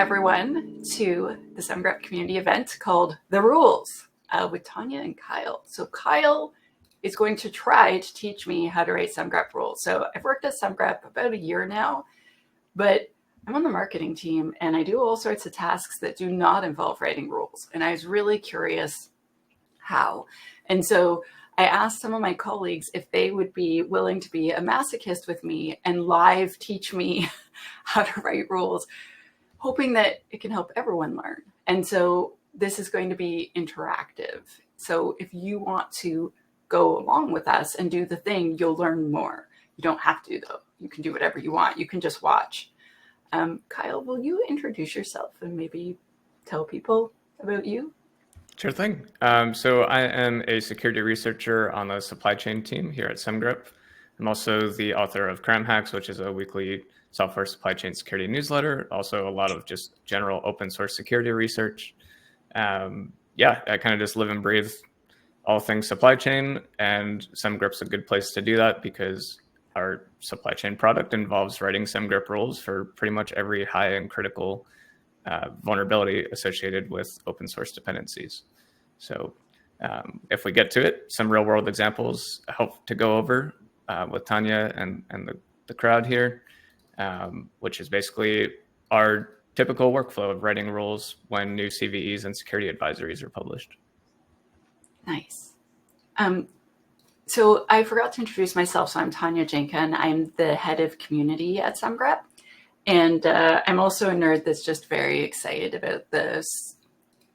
everyone to the Semgrep community event called The Rules with Tanya and Kyle. So Kyle is going to try to teach me how to write Semgrep rules. So I've worked at Semgrep about a year now, but I'm on the marketing team and I do all sorts of tasks that do not involve writing rules. And I was really curious how. And so I asked some of my colleagues if they would be willing to be a masochist with me and live teach me how to write rules, hoping that it can help everyone learn. And so this is going to be interactive. So if you want to go along with us and do the thing, you'll learn more. You don't have to, though. You can do whatever you want. You can just watch. Kyle, will you introduce yourself and maybe tell people about you? Sure thing. So I am a security researcher on the supply chain team here at Semgrep. I'm also the author of CramHacks, which is a weekly software supply chain security newsletter. Also a lot of just general open source security research. Yeah, I kind of just live and breathe all things supply chain, and Semgrep's a good place to do that because our supply chain product involves writing Semgrep rules for pretty much every high and critical vulnerability associated with open source dependencies. So if we get to it, some real world examples I hope to go over with Tanya and the crowd here, which is basically our typical workflow of writing rules when new CVEs and security advisories are published. Nice. So I forgot to introduce myself. So I'm Tanya Jenkin. I'm the head of community at Semgrep. And I'm also a nerd that's just very excited about the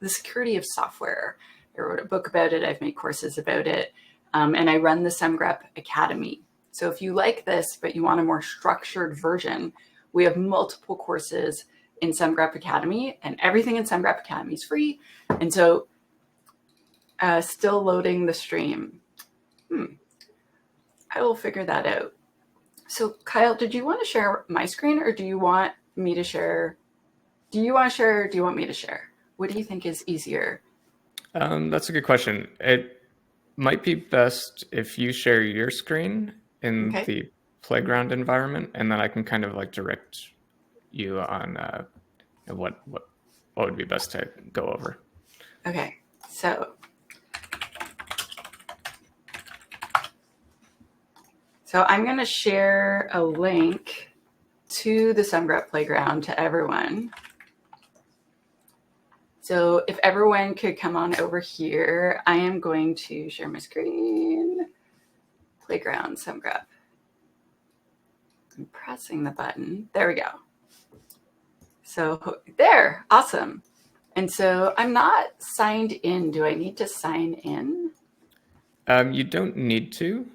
security of software. I wrote a book about it. I've made courses about it. And I run the Semgrep Academy. So if you like this, but you want a more structured version, we have multiple courses in Semgrep Academy, and everything in Semgrep Academy is free. And so still loading the stream. I will figure that out. So Kyle, did you want to share my screen or do you want me to share? Do you want to share or do you want me to share? What do you think is easier? That's a good question. It might be best if you share your screen in the playground environment, and then I can kind of like direct you on what would be best to go over. Okay, so I'm going to share a link to the Semgrep playground to everyone. So if everyone could come on over here, I am going to share my screen. Playground Semgrep. I'm pressing the button. There we go. So there, awesome. And so I'm not signed in. Do I need to sign in? You don't need to.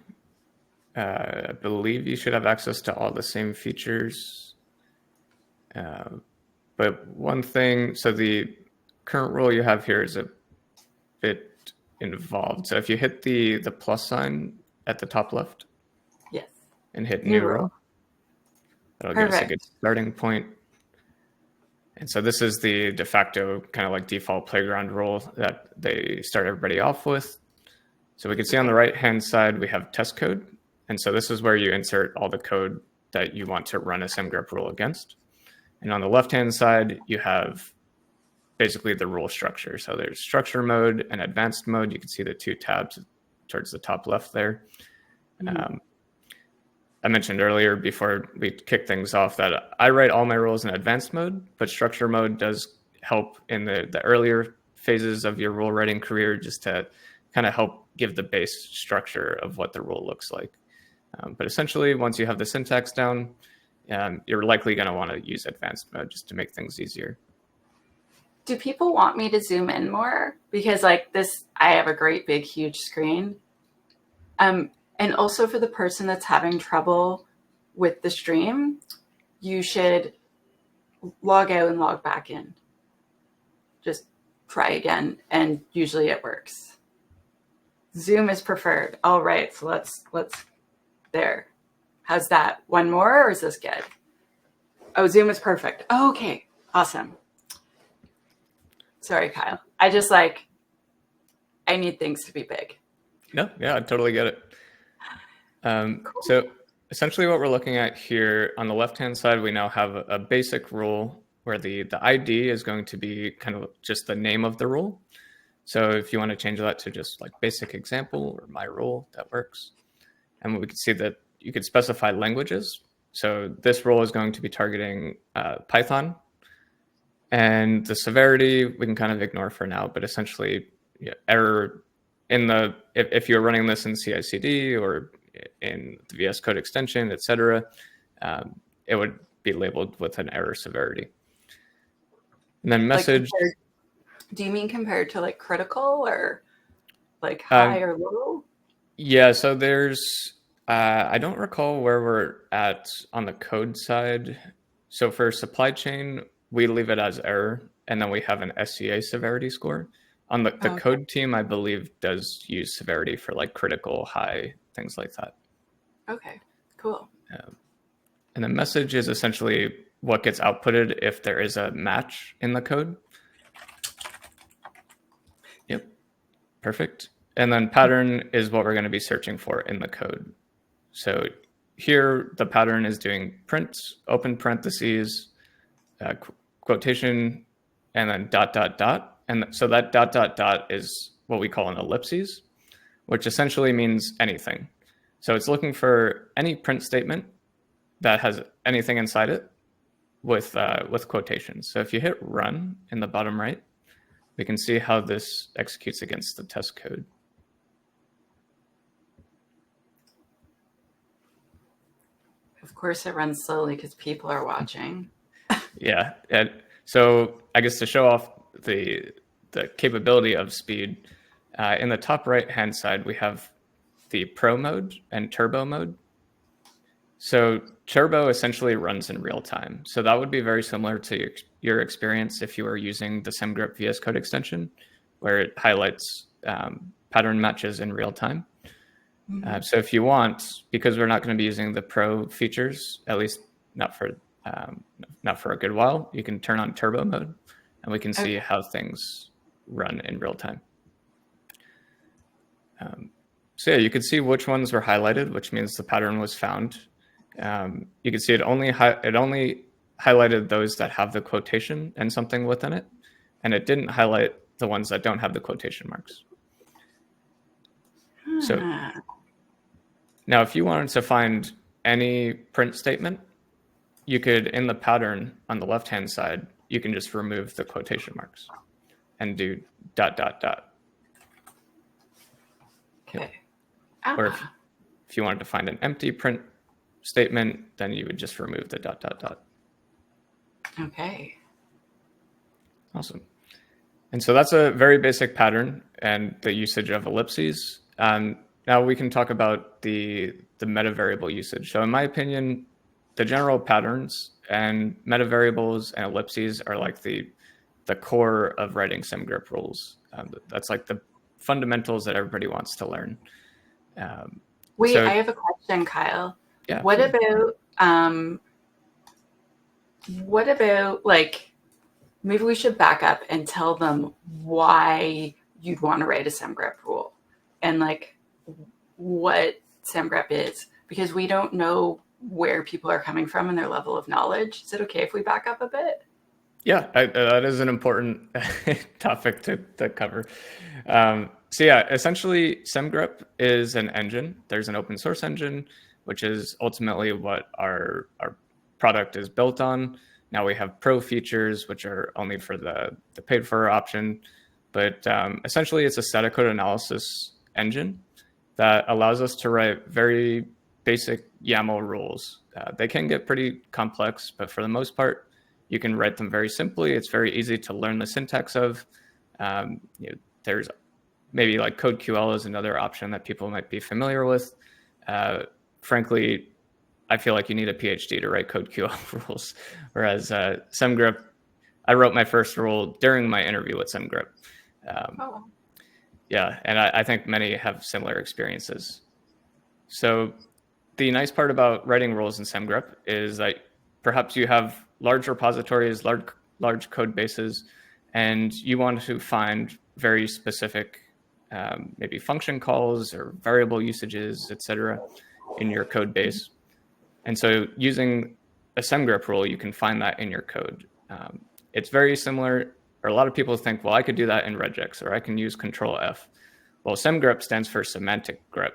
I believe you should have access to all the same features. But one thing, so the current rule you have here is a bit involved. So if you hit the plus sign at the top left, yes, and hit new rule, that'll give us a good starting point. And so this is the de facto kind of like default playground rule that they start everybody off with. So we can see on the right-hand side, we have test code. And so this is where you insert all the code that you want to run a Semgrep rule against. And on the left-hand side, you have basically the rule structure. So there's structure mode and advanced mode. You can see the two tabs towards the top left there. I mentioned earlier before we kick things off that I write all my rules in advanced mode, but structure mode does help in the earlier phases of your rule writing career, just to kind of help give the base structure of what the rule looks like. But essentially, once you have the syntax down, you're likely going to want to use advanced mode just to make things easier. Do people want me to zoom in more? Because like this, I have a great big huge screen. And also for the person that's having trouble with the stream, you should log out and log back in. Just try again, and usually it works. Zoom is preferred. All right, so let's there. How's that? One more, or is this good? Oh, Zoom is perfect. Oh, okay, awesome. Sorry, Kyle. I need things to be big. No, yeah, I totally get it. Cool. So essentially what we're looking at here on the left-hand side, we now have a basic rule where the ID is going to be kind of just the name of the rule. So if you want to change that to just like basic example or my rule, that works. And we can see that you could specify languages. So this rule is going to be targeting Python. And the severity we can kind of ignore for now, but essentially error in the, if you're running this in CI/CD or in the VS Code extension, etc., it would be labeled with an error severity. And then message. Like do you mean compared to like critical or like high or low? Yeah, so there's, I don't recall where we're at on the code side. So for supply chain, we leave it as error, and then we have an SCA severity score. On the code team, I believe, does use severity for like critical, high, things like that. Okay, cool. And the message is essentially what gets outputted if there is a match in the code. Yep, perfect. And then pattern is what we're going to be searching for in the code. So here, the pattern is doing print, open parentheses, quotation, and then ... And so that ... is what we call an ellipses, which essentially means anything. So it's looking for any print statement that has anything inside it with quotations. So if you hit run in the bottom right, we can see how this executes against the test code. Of course, it runs slowly because people are watching. Yeah. So I guess to show off the capability of speed, in the top right-hand side, we have the Pro mode and Turbo mode. So Turbo essentially runs in real time. So that would be very similar to your experience if you were using the Semgrep VS Code extension, where it highlights pattern matches in real time. So if you want, because we're not going to be using the Pro features, at least not for a good while, you can turn on Turbo mode, and we can see how things run in real time. So yeah, you could see which ones were highlighted, which means the pattern was found. You can see it only highlighted those that have the quotation and something within it, and it didn't highlight the ones that don't have the quotation marks. So now if you wanted to find any print statement, you could, in the pattern on the left-hand side, you can just remove the quotation marks and do ... Okay. Or if you wanted to find an empty print statement, then you would just remove the ... Okay. Awesome. And so that's a very basic pattern and the usage of ellipses. Now we can talk about the meta variable usage. So in my opinion, the general patterns and meta variables and ellipses are like the core of writing Semgrep rules. That's like the fundamentals that everybody wants to learn. Wait, I have a question, Kyle. Yeah. What about like, maybe we should back up and tell them why you'd want to write a Semgrep rule and like what Semgrep is, because we don't know where people are coming from and their level of knowledge. Is it okay if we back up a bit? Yeah, that is an important topic to cover. So yeah, essentially Semgrep is an engine. There's an open source engine, which is ultimately what our product is built on. Now we have pro features, which are only for the paid for option. But essentially it's a static code analysis engine that allows us to write very basic YAML rules. They can get pretty complex, but for the most part, you can write them very simply. It's very easy to learn the syntax of. There's maybe like CodeQL is another option that people might be familiar with. Frankly, I feel like you need a PhD to write CodeQL rules, whereas Semgrep, I wrote my first rule during my interview with Semgrep. Yeah, and I think many have similar experiences. So the nice part about writing rules in Semgrep is that perhaps you have large repositories, large code bases, and you want to find very specific maybe function calls or variable usages, etc., in your code base. And so using a Semgrep rule, you can find that in your code. It's very similar, or a lot of people think, well, I could do that in regex, or I can use Control F. Well, semgrep stands for semantic grep.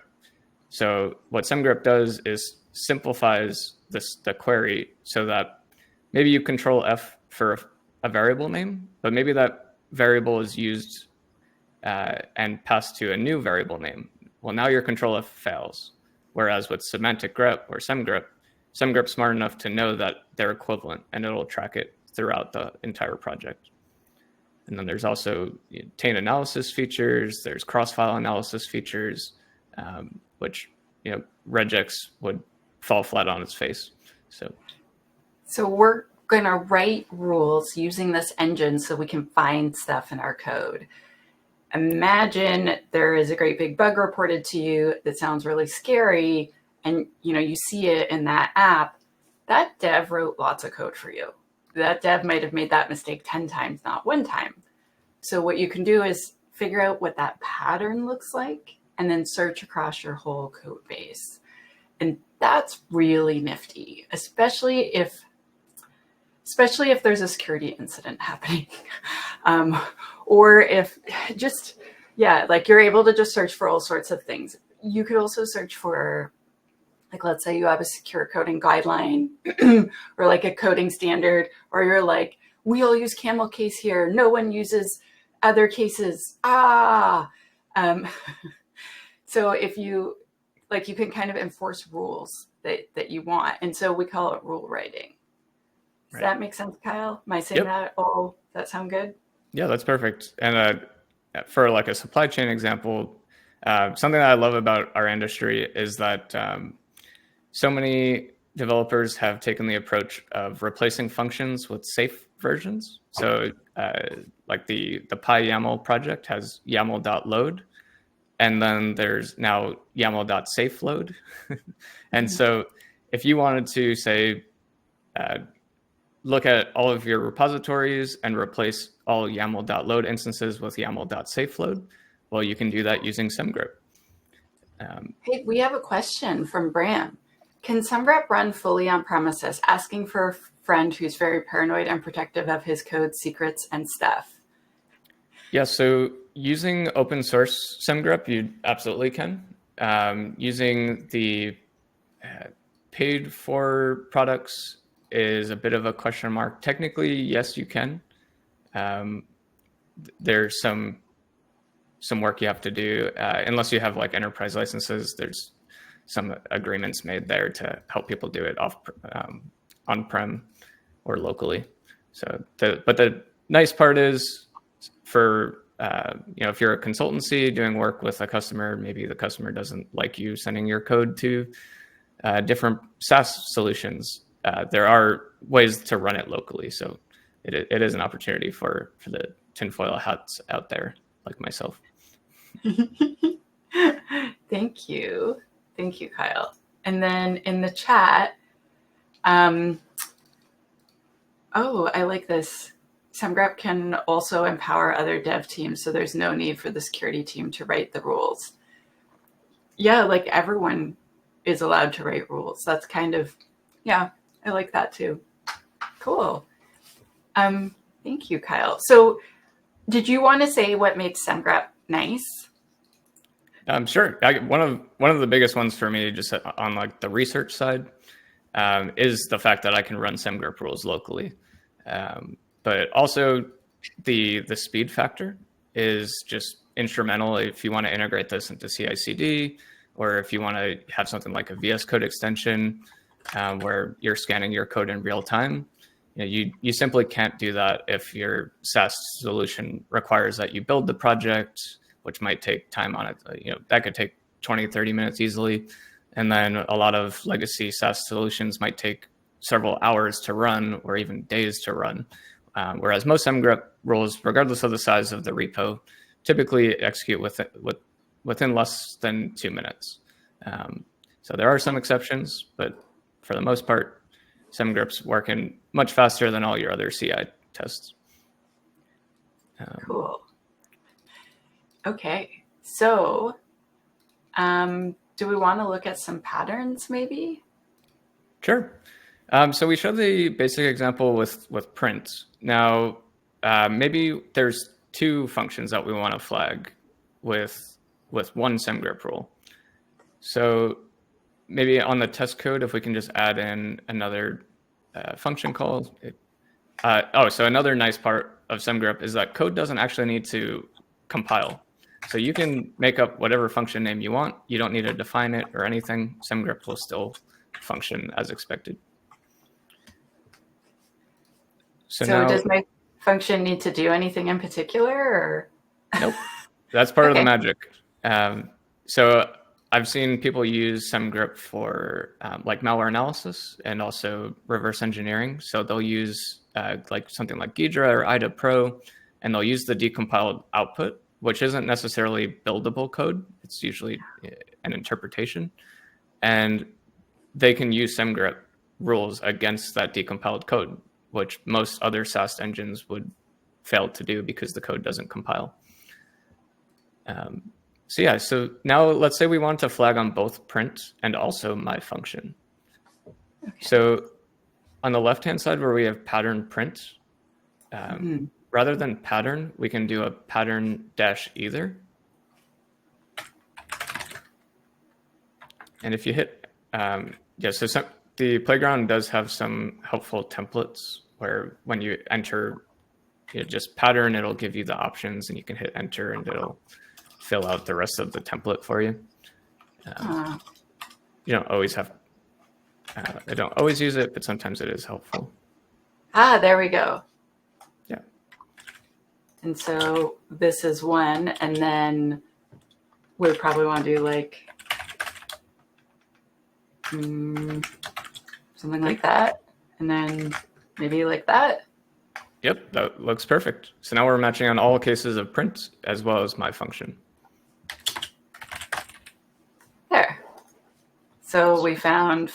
So what semgrep does is simplifies the query so that maybe you Control F for a variable name, but maybe that variable is used and passed to a new variable name. Well, now your Control F fails. Whereas with semantic grep or semgrep's smart enough to know that they're equivalent, and it'll track it throughout the entire project. And then there's also taint analysis features. There's cross-file analysis features, which regex would fall flat on its face. So we're going to write rules using this engine so we can find stuff in our code. Imagine there is a great big bug reported to you that sounds really scary, and you see it in that app. That dev wrote lots of code for you. That dev might have made that mistake 10 times, not one time. So what you can do is figure out what that pattern looks like and then search across your whole code base. And that's really nifty, especially if there's a security incident happening. Or if like you're able to just search for all sorts of things. You could also search for, like, let's say you have a secure coding guideline or like a coding standard, or you're like, we all use camel case here. No one uses other cases. So if you can kind of enforce rules that you want. And so we call it rule writing. Does that make sense, Kyle? Am I saying that all? Does that sound good? Yeah, that's perfect. And for like a supply chain example, something that I love about our industry is that so many developers have taken the approach of replacing functions with safe versions. So like the PyYAML project has YAML.load, and then there's now YAML.safeload. And so if you wanted to say, look at all of your repositories and replace all YAML.load instances with YAML.safeload, well, you can do that using semgrep. Hey, we have a question from Bram. Can semgrep run fully on premises, asking for a friend who's very paranoid and protective of his code secrets and stuff? Yeah, so using open source semgrep, you absolutely can. Using the paid for products is a bit of a question mark. Technically, yes, you can. There's some work you have to do, unless you have like enterprise licenses. There's some agreements made there to help people do it on-prem or locally. So, but the nice part is for if you're a consultancy doing work with a customer, maybe the customer doesn't like you sending your code to different SaaS solutions. There are ways to run it locally. So it is an opportunity for the tinfoil hats out there like myself. Thank you. Thank you, Kyle. And then in the chat, I like this. Semgrep can also empower other dev teams, so there's no need for the security team to write the rules. Yeah, like everyone is allowed to write rules. That's kind of, I like that too. Cool. Thank you, Kyle. So did you want to say what makes semgrep nice? Sure. One of the biggest ones for me, just on like the research side, is the fact that I can run semgrep rules locally. But also the speed factor is just instrumental if you want to integrate this into CI/CD, or if you want to have something like a VS Code extension where you're scanning your code in real time. You simply can't do that if your SaaS solution requires that you build the project, which might take time on it. That could take 20, 30 minutes easily. And then a lot of legacy SaaS solutions might take several hours to run or even days to run. Whereas most semgrep rules, regardless of the size of the repo, typically execute within less than 2 minutes. So there are some exceptions, but for the most part, semgrep's working much faster than all your other CI tests. Cool. Okay, so do we want to look at some patterns maybe? Sure. So we showed the basic example with print. Now, maybe there's two functions that we want to flag with one semgrep rule. So maybe on the test code, if we can just add in another function call. So another nice part of semgrep is that code doesn't actually need to compile. So you can make up whatever function name you want. You don't need to define it or anything. Semgrep will still function as expected. So now, does my function need to do anything in particular, or? nope, that's part of the Okay. magic. So I've seen people use semgrep for like malware analysis and also reverse engineering. So they'll use like something like Ghidra or IDA Pro, and they'll use the decompiled output, which isn't necessarily buildable code. It's usually an interpretation. And they can use semgrep rules against that decompiled code, which most other SAST engines would fail to do because the code doesn't compile. So now let's say we want to flag on both print and also my function. Okay. So on the left-hand side where we have pattern print, rather than pattern, we can do a pattern dash either. And if you hit, the playground does have some helpful templates where when you enter just pattern, it'll give you the options and you can hit enter and it'll fill out the rest of the template for you. You don't always have, I don't always use it, but sometimes it is helpful. There we go. Yeah. And so this is one, and then we probably want to do like something like that, and then maybe like that. Yep, that looks perfect. So now we're matching on all cases of print as well as my function. There. So we found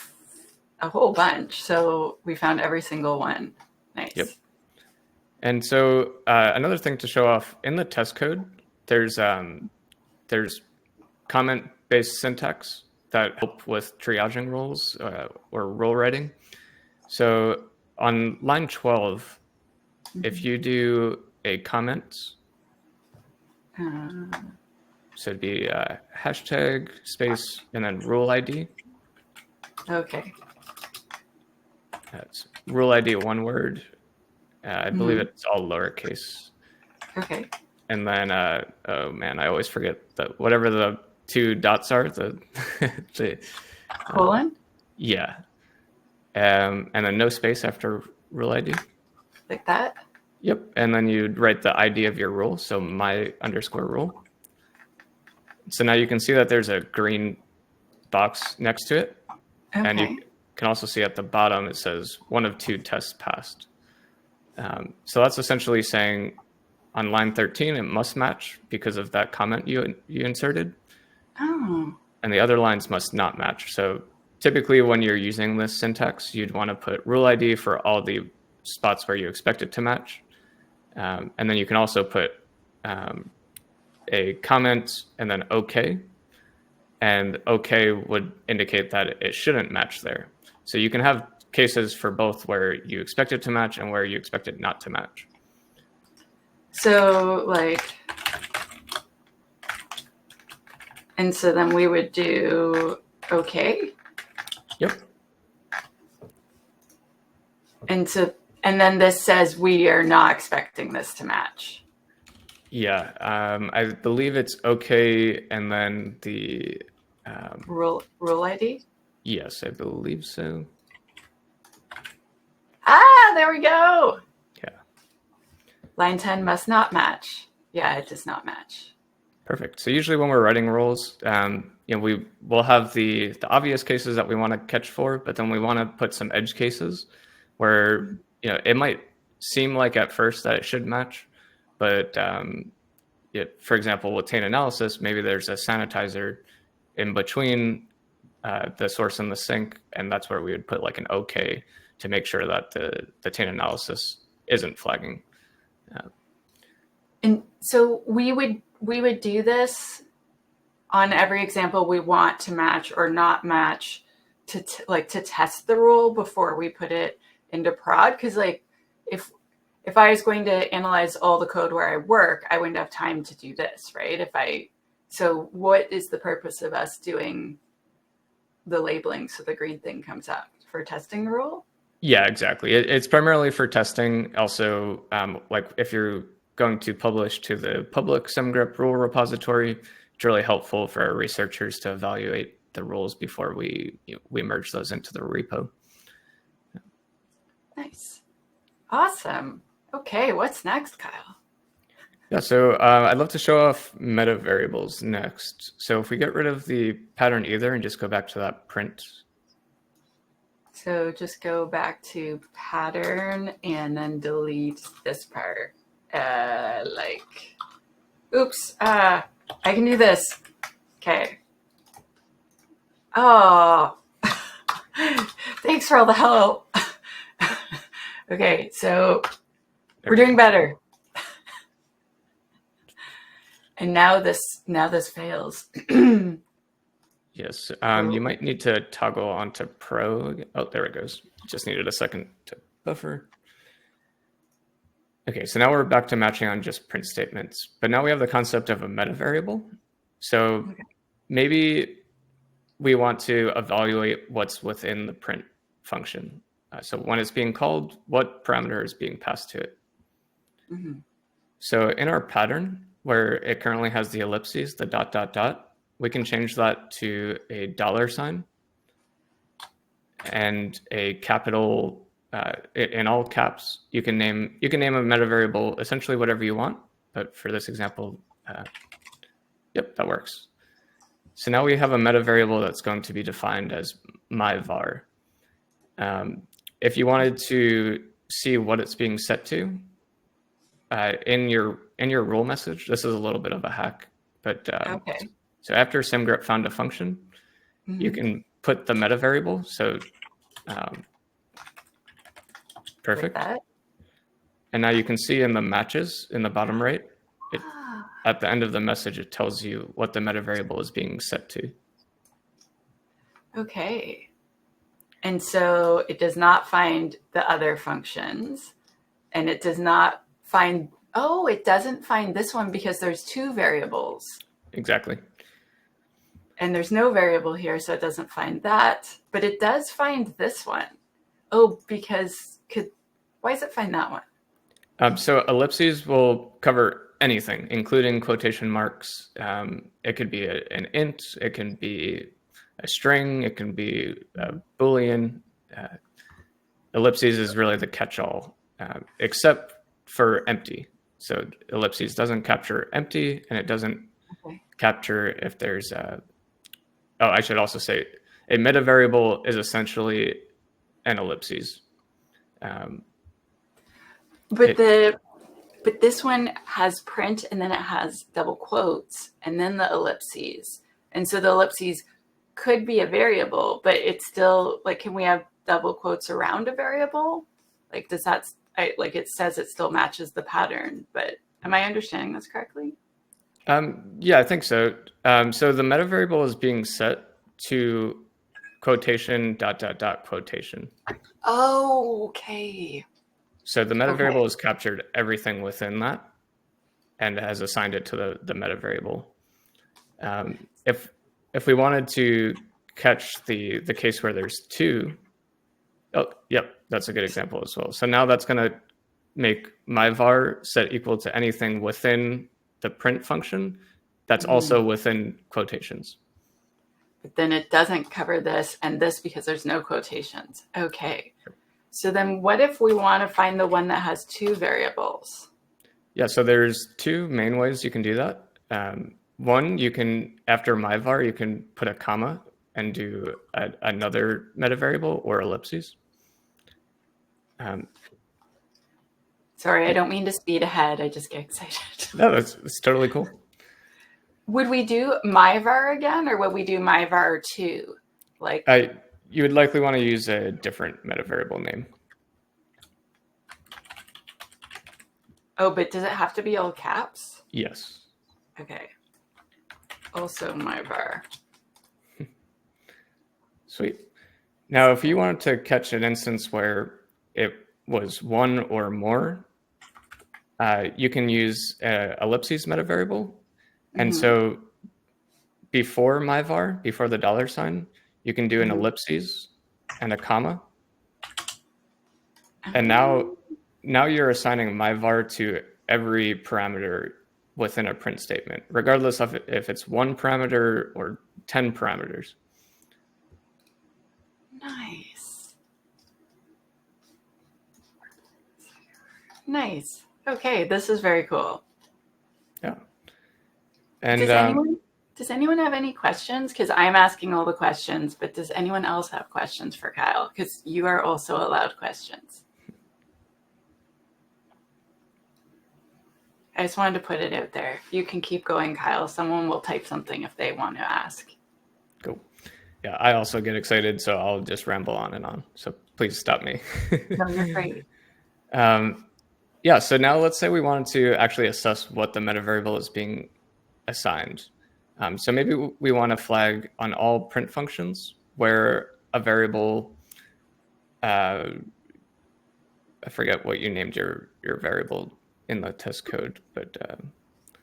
a whole bunch. So we found every single one. Nice. Yep. And so another thing to show off in the test code, there's comment-based syntax that help with triaging rules or rule writing. So on line 12, if you do a comment, so it'd be hashtag space and then rule ID. Okay. That's rule ID, one word. I believe it's all lowercase. Okay. And then, oh man, I always forget that whatever the two dots are, the colon? Yeah. And then no space after rule ID. Like that? Yep. And then you'd write the ID of your rule. So my underscore rule. So now you can see that there's a green box next to it. Okay. And you can also see at the bottom, it says 1 of 2 tests passed. So that's essentially saying on line 13, it must match because of that comment you inserted. Oh. And the other lines must not match. So typically when you're using this syntax, you'd want to put rule ID for all the spots where you expect it to match. And then you can also put a comment and then OK. And OK would indicate that it shouldn't match there. So you can have cases for both where you expect it to match and where you expect it not to match. So like, and so then we would do OK. Yep. And then this says we are not expecting this to match. Yeah, I believe it's OK, and then the rule ID. Yes, I believe so. There we go. Yeah. Line 10 must not match. Yeah, it does not match. Perfect. So usually when we're writing rules, we will have the obvious cases that we want to catch for, but then we want to put some edge cases where it might seem like at first that it should match, but for example, with taint analysis, maybe there's a sanitizer in between the source and the sink, and that's where we would put like an OK to make sure that the taint analysis isn't flagging. And so we would do this on every example we want to match or not match to test the rule before we put it into prod? Because like if I was going to analyze all the code where I work, I wouldn't have time to do this, right? So what is the purpose of us doing the labeling so the green thing comes up? For testing the rule? Yeah, exactly. It's primarily for testing. Also, like if you're going to publish to the public Semgrep rule repository, it's really helpful for our researchers to evaluate the rules before we merge those into the repo. Nice. Awesome. Okay, what's next, Kyle? Yeah, so I'd love to show off meta variables next. So if we get rid of the pattern either and just go back to that print. So just go back to pattern and then delete this part. Oops, I can do this. Okay. Oh, thanks for all the help. Okay, so we're doing better. And now this fails. Yes, you might need to toggle onto Pro. Oh, there it goes. Just needed a second to buffer. Okay, so now we're back to matching on just print statements, but now we have the concept of a meta variable. So maybe we want to evaluate what's within the print function. So when it's being called, what parameter is being passed to it? Mm-hmm. So in our pattern, where it currently has the ellipses, the ... we can change that to a $sign and a capital in all caps. You can name a meta variable essentially whatever you want, but for this example, yep, that works. So now we have a meta variable that's going to be defined as my var. If you wanted to see what it's being set to in your rule message, this is a little bit of a hack, but Okay. so after Semgrep found a function, you can put the meta variable. So perfect. Like that. And now you can see in the matches in the bottom right, at the end of the message, it tells you what the meta variable is being set to. Okay. And so it does not find the other functions, and it does not find, it doesn't find this one because there's two variables. Exactly. And there's no variable here, so it doesn't find that, but it does find this one. Oh, because why does it find that one? So ellipses will cover anything, including quotation marks. It could be an int, it can be a string, it can be a Boolean. Ellipses is really the catch-all, except for empty. So ellipses doesn't capture empty, and it doesn't capture if there's I should also say a meta variable is essentially an ellipses. But this one has print, and then it has double quotes, and then the ellipses. And so the ellipses could be a variable, but it's still like, can we have double quotes around a variable? Like, does that, like it says it still matches the pattern, but am I understanding this correctly? Yeah, I think so. So the meta variable is being set to quotation ... quotation. Oh, okay. So the meta variable has captured everything within that and has assigned it to the meta variable. If we wanted to catch the case where there's two, yep, that's a good example as well. So now that's going to make my var set equal to anything within the print function that's also within quotations. But then it doesn't cover this and this because there's no quotations. Okay. So then what if we want to find the one that has two variables? Yeah, so there's two main ways you can do that. One, you can, after my var, you can put a comma and do another meta variable or ellipses. Sorry, I don't mean to speed ahead. I just get excited. No, that's totally cool. Would we do my var again, or would we do my var 2? Like, you would likely want to use a different meta variable name. Oh, but does it have to be all caps? Yes. Okay. Also my var. Sweet. Now, if you wanted to catch an instance where it was one or more, you can use ellipses meta variable. And so before myvar, before the $sign, you can do an ellipses and a comma. And now you're assigning myvar to every parameter within a print statement, regardless of if it's one parameter or 10 parameters. Nice. Nice. Okay, this is very cool. Yeah. And does anyone have any questions? Because I'm asking all the questions, but does anyone else have questions for Kyle? Because you are also allowed questions. I just wanted to put it out there. You can keep going, Kyle. Someone will type something if they want to ask. Cool. Yeah, I also get excited, so I'll just ramble on and on. So please stop me. No, you're great. Yeah, so now let's say we wanted to actually assess what the meta variable is being assigned. So maybe we want to flag on all print functions where a variable, I forget what you named your variable in the test code, but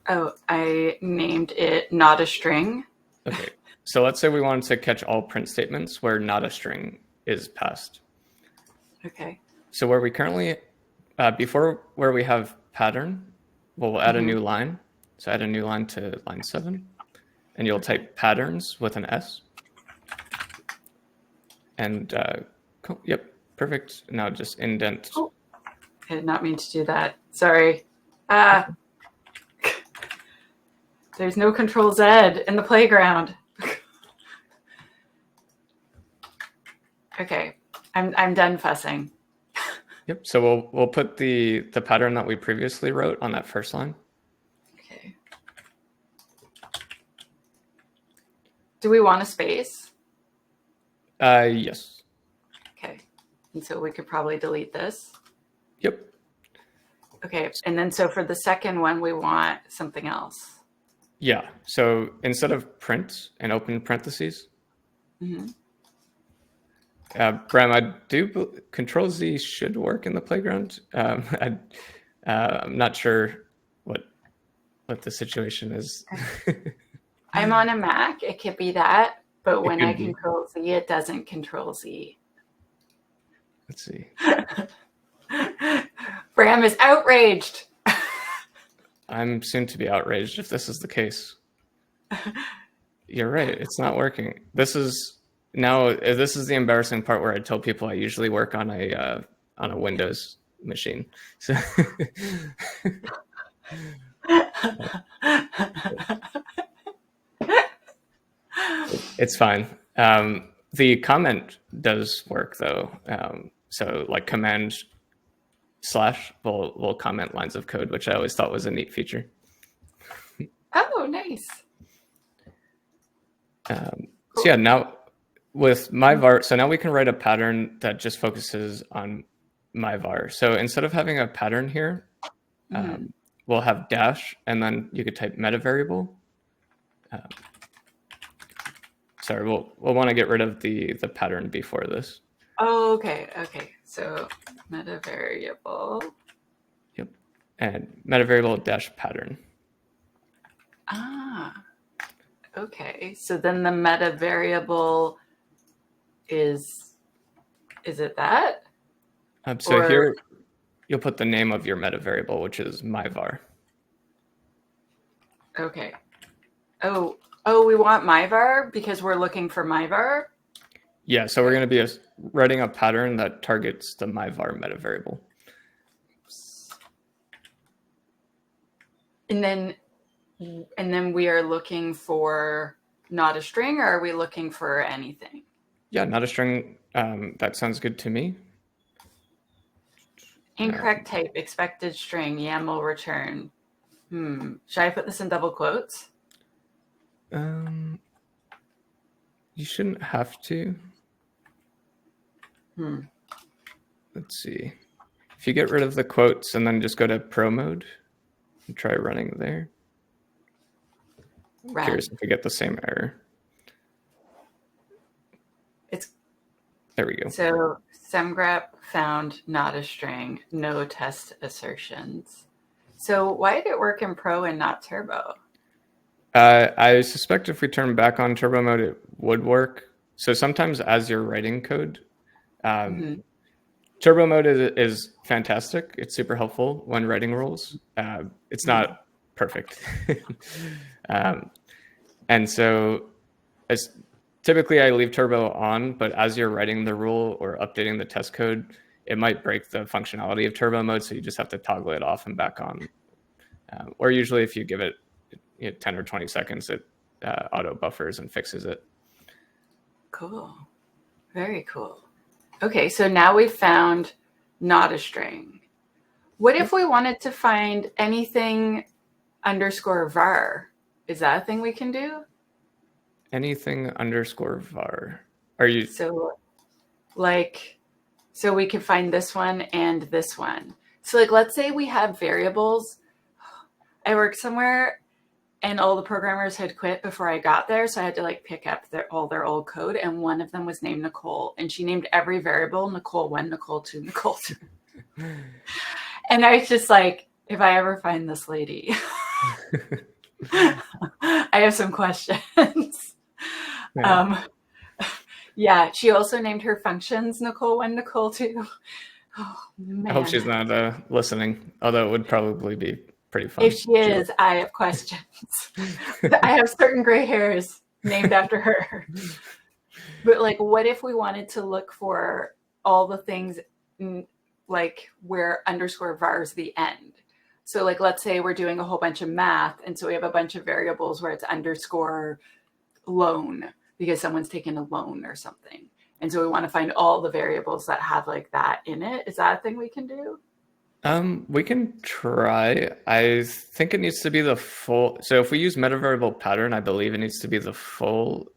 oh, I named it not a string. Okay, so let's say we wanted to catch all print statements where not a string is passed. Okay. So where we currently, before where we have pattern, we'll add a new line. So add a new line to line 7, and you'll type patterns with an S. And cool. Yep, perfect. Now just indent. Oh, I did not mean to do that. Sorry. There's no Control Z in the playground. Okay, I'm done fussing. Yep. So we'll put the pattern that we previously wrote on that first line. Okay. Do we want a space? Yes. Okay. And so we could probably delete this. Yep. Okay. And then so for the second one, we want something else. Yeah. So instead of print and open parentheses, Bram, I do Control Z should work in the playground. I'm not sure what the situation is. I'm on a Mac. It could be that, but when I Control Z, it doesn't Control Z. Let's see. Bram is outraged. I'm soon to be outraged if this is the case. You're right. It's not working. This is the embarrassing part where I tell people I usually work on a Windows machine. So it's fine. The comment does work though. So like command / will comment lines of code, which I always thought was a neat feature. Oh, nice. So yeah, now with myvar, so now we can write a pattern that just focuses on myvar. So instead of having a pattern here, we'll have dash, and then you could type meta variable. Sorry, we'll want to get rid of the pattern before this. Oh, okay. Okay. So meta variable. Yep. And meta variable dash pattern. Ah. Okay. So then the meta variable is it that? So here you'll put the name of your meta variable, which is myvar. Okay. Oh, we want myvar because we're looking for myvar? Yeah, so we're going to be writing a pattern that targets the myvar meta variable. And then we are looking for not a string, or are we looking for anything? Yeah, not a string. That sounds good to me. Incorrect type, expected string, YAML return. Should I put this in double quotes? You shouldn't have to. Let's see. If you get rid of the quotes and then just go to pro mode and try running there. Curious if we get the same error. There we go. So Semgrep found not a string, no test assertions. So why did it work in Pro and not Turbo? I suspect if we turn back on turbo mode, it would work. So sometimes as you're writing code, turbo mode is fantastic. It's super helpful when writing rules. It's not perfect. And so typically I leave turbo on, but as you're writing the rule or updating the test code, it might break the functionality of turbo mode. So you just have to toggle it off and back on. Or usually if you give it 10 or 20 seconds, it auto buffers and fixes it. Cool. Very cool. Okay, so now we've found not a string. What if we wanted to find anything underscore var? Is that a thing we can do? Anything underscore var. Are you so we can find this one and this one. So like let's say we have variables. I worked somewhere and all the programmers had quit before I got there, so I had to like pick up all their old code, and one of them was named Nicole, and she named every variable Nicole 1, Nicole 2, Nicole 2. And I was just like, if I ever find this lady, I have some questions. Yeah, she also named her functions Nicole 1, Nicole 2. Oh, man. I hope she's not listening, although it would probably be pretty fun. If she is, I have questions. I have certain gray hairs named after her. But like, what if we wanted to look for all the things like where underscore var is the end? So like, let's say we're doing a whole bunch of math, and so we have a bunch of variables where it's underscore loan because someone's taken a loan or something. And so we want to find all the variables that have like that in it. Is that a thing we can do? We can try. I think it needs to be the full. So if we use meta variable pattern, I believe it needs to be the full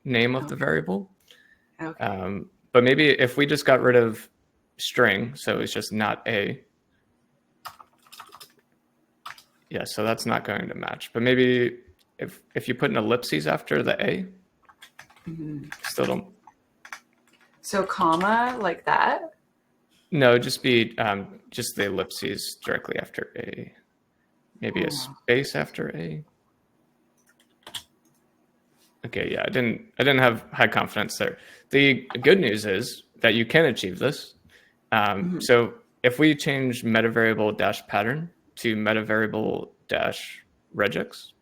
name of the variable. Okay. But maybe if we just got rid of string, so it's just not a. Yeah, so that's not going to match. But maybe if you put an ellipses after the A, still don't. So comma like that? No, just be just the ellipses directly after A. Maybe a space after A. Okay, yeah, I didn't have high confidence there. The good news is that you can achieve this. So if we change meta variable dash pattern to meta variable dash regex.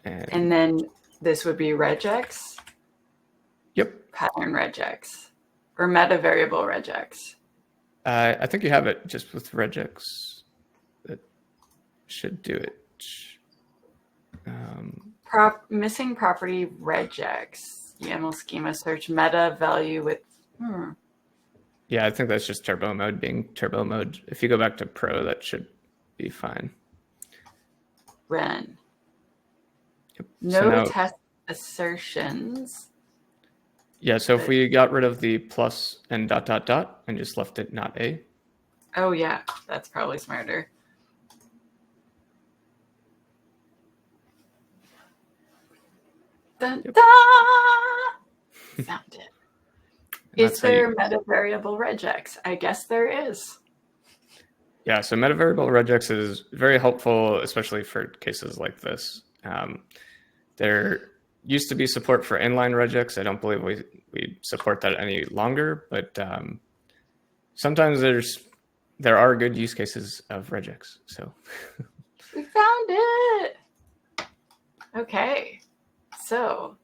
And then this would be regex. Yep. Pattern regex or meta variable regex. I think you have it just with regex. That should do it. Missing property regex. YAML schema search meta value with. Yeah, I think that's just turbo mode being turbo mode. If you go back to pro, that should be fine. Run. Yep. No test assertions. Yeah, so if we got rid of the plus and ... and just left it not A. Oh yeah, that's probably smarter. Dun, da! Found it. Is there meta variable regex? I guess there is. Yeah, so meta variable regex is very helpful, especially for cases like this. There used to be support for inline regex. I don't believe we support that any longer, but sometimes there are good use cases of regex. So we found it. Okay, so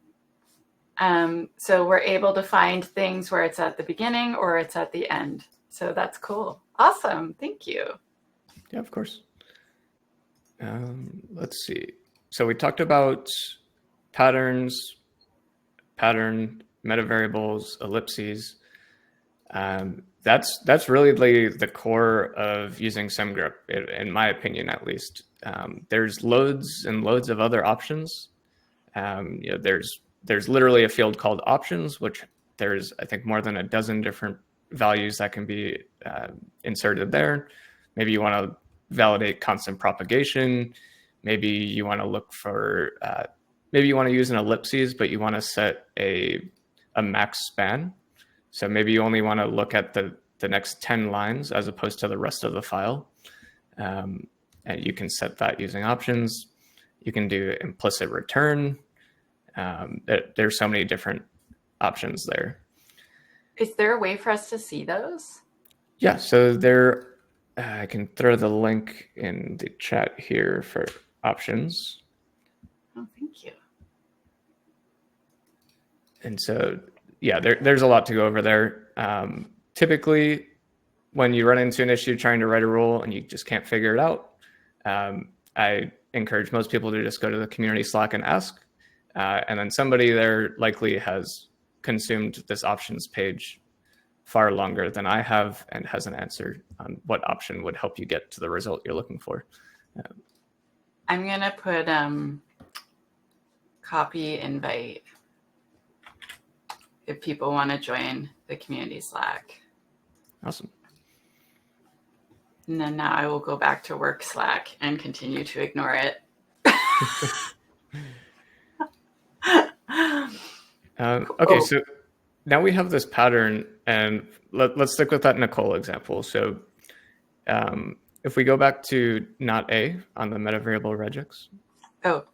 we're able to find things where it's at the beginning or it's at the end. So that's cool. Awesome. Thank you. Yeah, of course. Let's see. So we talked about patterns, pattern, meta variables, ellipses. That's really the core of using Semgrep, in my opinion, at least. There's loads and loads of other options. There's literally a field called options, which there's, I think, more than a dozen different values that can be inserted there. Maybe you want to validate constant propagation. Maybe you want to look for maybe you want to use an ellipses, but you want to set a max span. So maybe you only want to look at the next 10 lines as opposed to the rest of the file. And you can set that using options. You can do implicit return. There's so many different options there. Is there a way for us to see those? Yeah, so there, I can throw the link in the chat here for options. Oh, thank you. And so, yeah, there's a lot to go over there. Typically, when you run into an issue trying to write a rule and you just can't figure it out, I encourage most people to just go to the community Slack and ask. And then somebody there likely has consumed this options page far longer than I have and has an answer on what option would help you get to the result you're looking for. I'm going to put copy invite if people want to join the community Slack. Awesome. And then now I will go back to work Slack and continue to ignore it. Okay, so now we have this pattern, and let's stick with that Nicole example. So if we go back to not A on the meta variable regex. Oh,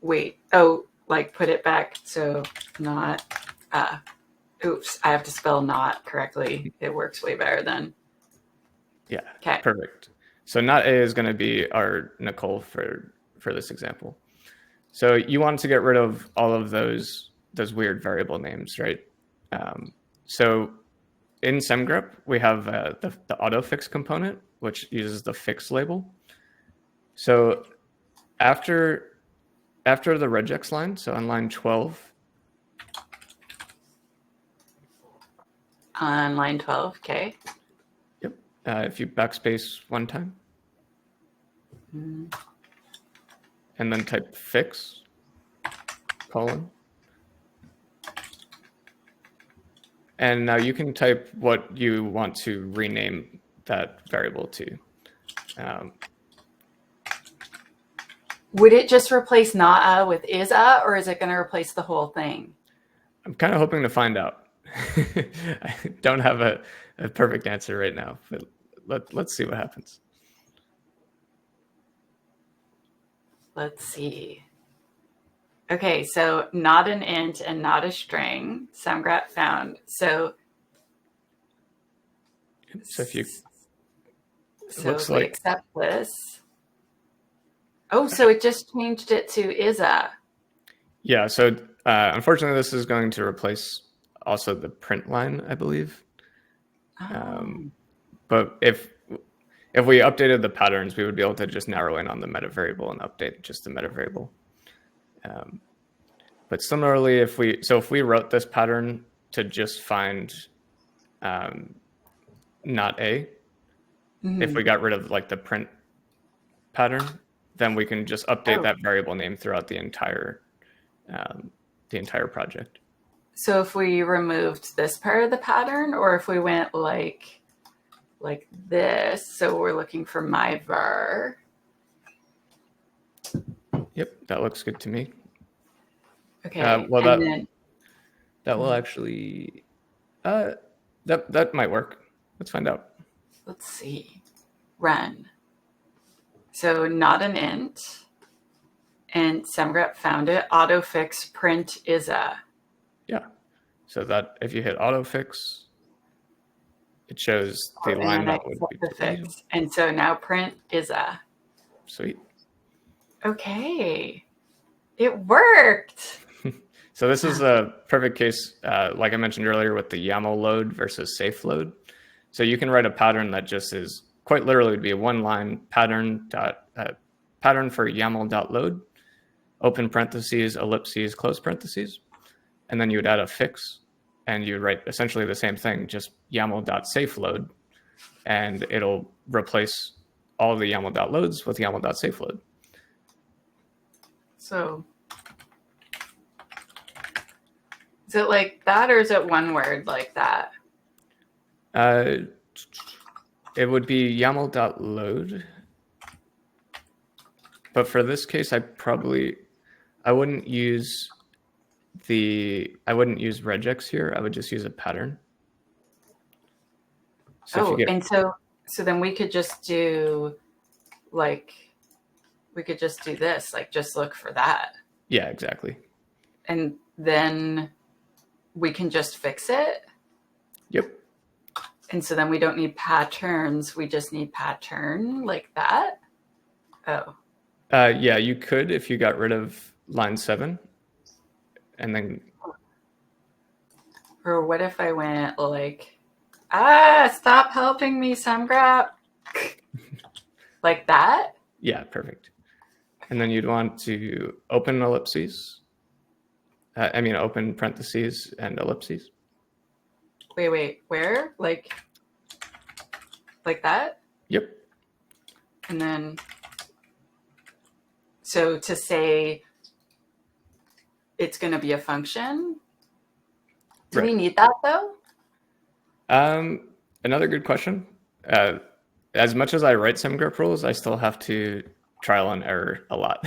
wait. Oh, like put it back. So not, oops, I have to spell not correctly. It works way better then. Yeah, okay. Perfect. So not A is going to be our Nicole for this example. So you want to get rid of all of those weird variable names, right? So in Semgrep, we have the Autofix component, which uses the fix label. So after the regex line, so on line 12. On line 12, okay. Yep. If you backspace one time. And then type fix, colon. And now you can type what you want to rename that variable to. Would it just replace not with is or is it going to replace the whole thing? I'm kind of hoping to find out. I don't have a perfect answer right now, but let's see what happens. Let's see. Okay, so not an int and not a string, Semgrep found. So if you, if we accept this. Oh, so it just changed it to isa. Yeah, so unfortunately, this is going to replace also the print line, I believe. But if we updated the patterns, we would be able to just narrow in on the meta variable and update just the meta variable. But similarly, if we wrote this pattern to just find not A, if we got rid of like the print pattern, then we can just update that variable name throughout the entire project. So if we removed this part of the pattern, or if we went like this, so we're looking for my var. Yep, that looks good to me. Okay. Well, that will actually that might work. Let's find out. Let's see. Run. So not an int, and Semgrep found it. Autofix print isa. Yeah. So that if you hit autofix, it shows the line that would be the fix. And so now print isa. Sweet. Okay. It worked. So this is a perfect case, like I mentioned earlier, with the YAML load versus safe load. So you can write a pattern that just is quite literally would be a one-line pattern for YAML.load, open parentheses, ellipses, close parentheses, and then you would add a fix, and you would write essentially the same thing, just YAML.safe-load, and it'll replace all the YAML.loads with YAML.safe-load. So is it like that, or is it one word like that? It would be YAML.load. But for this case, I wouldn't use regex here. I would just use a pattern. So if you get, and so then we could just do this, like just look for that. yeah, exactly. And then we can just fix it. Yep. And so then we don't need patterns. We just need pattern like that. Oh. Yeah, you could if you got rid of line 7 and then. Or what if I went like, stop helping me, Semgrep. Like that? Yeah, perfect. And then you'd want to open ellipses. Open parentheses and ellipses. Wait, where? Like that? Yep. And then, so to say it's going to be a function, do we need that though? Another good question. As much as I write Semgrep rules, I still have to trial and error a lot.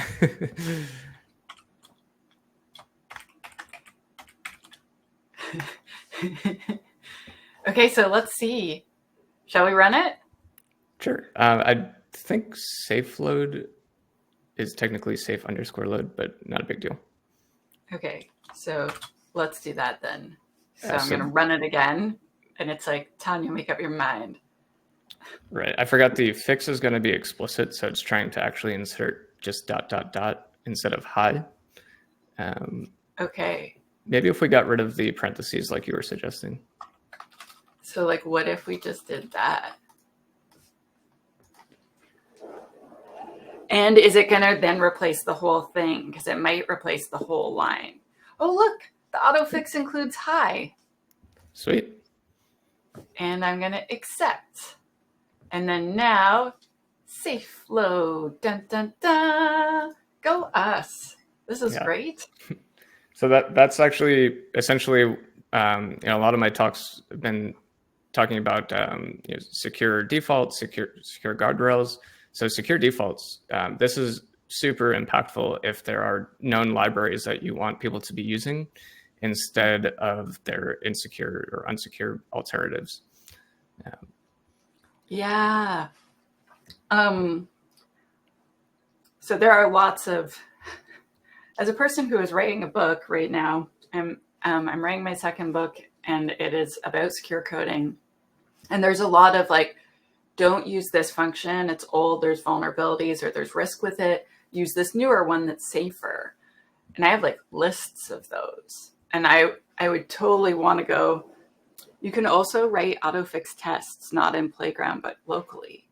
Okay, so let's see. Shall we run it? Sure. I think safe load is technically safe _ load, but not a big deal. Okay, so let's do that then. So I'm going to run it again. And it's like, Tanya, make up your mind. Right. I forgot the fix is going to be explicit. So it's trying to actually insert just ... instead of hi. Okay. Maybe if we got rid of the parentheses like you were suggesting. So like, what if we just did that? And is it going to then replace the whole thing? Because it might replace the whole line. Oh, look, the autofix includes hi. Sweet. And I'm going to accept. And then now, safe load. Dun, dun, dun. Go us. This is great. So that's actually essentially, a lot of my talks have been talking about secure defaults, secure guardrails. So secure defaults, this is super impactful if there are known libraries that you want people to be using instead of their insecure or unsecure alternatives. Yeah. So there are lots of, as a person who is writing a book right now, I'm writing my second book and it is about secure coding. And there's a lot of like, don't use this function. It's old. There's vulnerabilities or there's risk with it. Use this newer one that's safer. And I have like lists of those. And I would totally want to go, you can also write autofix tests, not in Playground, but locally.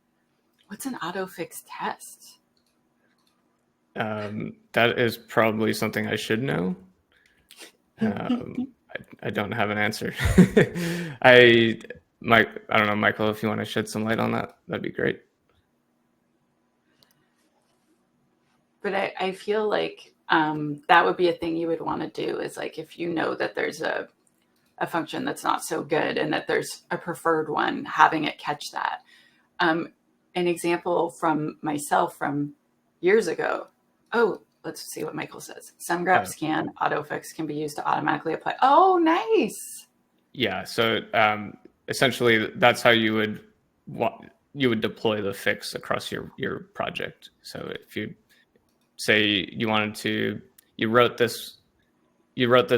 What's an autofix test? That is probably something I should know. I don't have an answer. I don't know, Michael, if you want to shed some light on that, that'd be great. But I feel like that would be a thing you would want to do is like if you know that there's a function that's not so good and that there's a preferred one, having it catch that. An example from myself from years ago. Oh, let's see what Michael says. Semgrep scan autofix can be used to automatically apply. Oh, nice. Yeah. So essentially, that's how you would deploy the fix across your project. So if you say you wrote this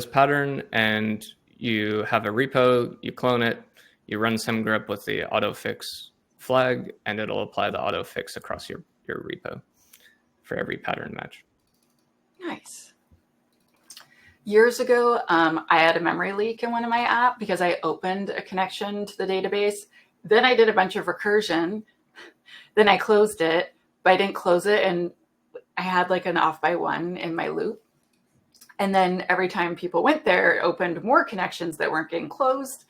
pattern and you have a repo, you clone it, you run Semgrep with the autofix flag, and it'll apply the autofix across your repo for every pattern match. Nice. Years ago, I had a memory leak in one of my apps because I opened a connection to the database. Then I did a bunch of recursion. Then I closed it, but I didn't close it. And I had like an off by 1 in my loop. And then every time people went there, it opened more connections that weren't getting closed.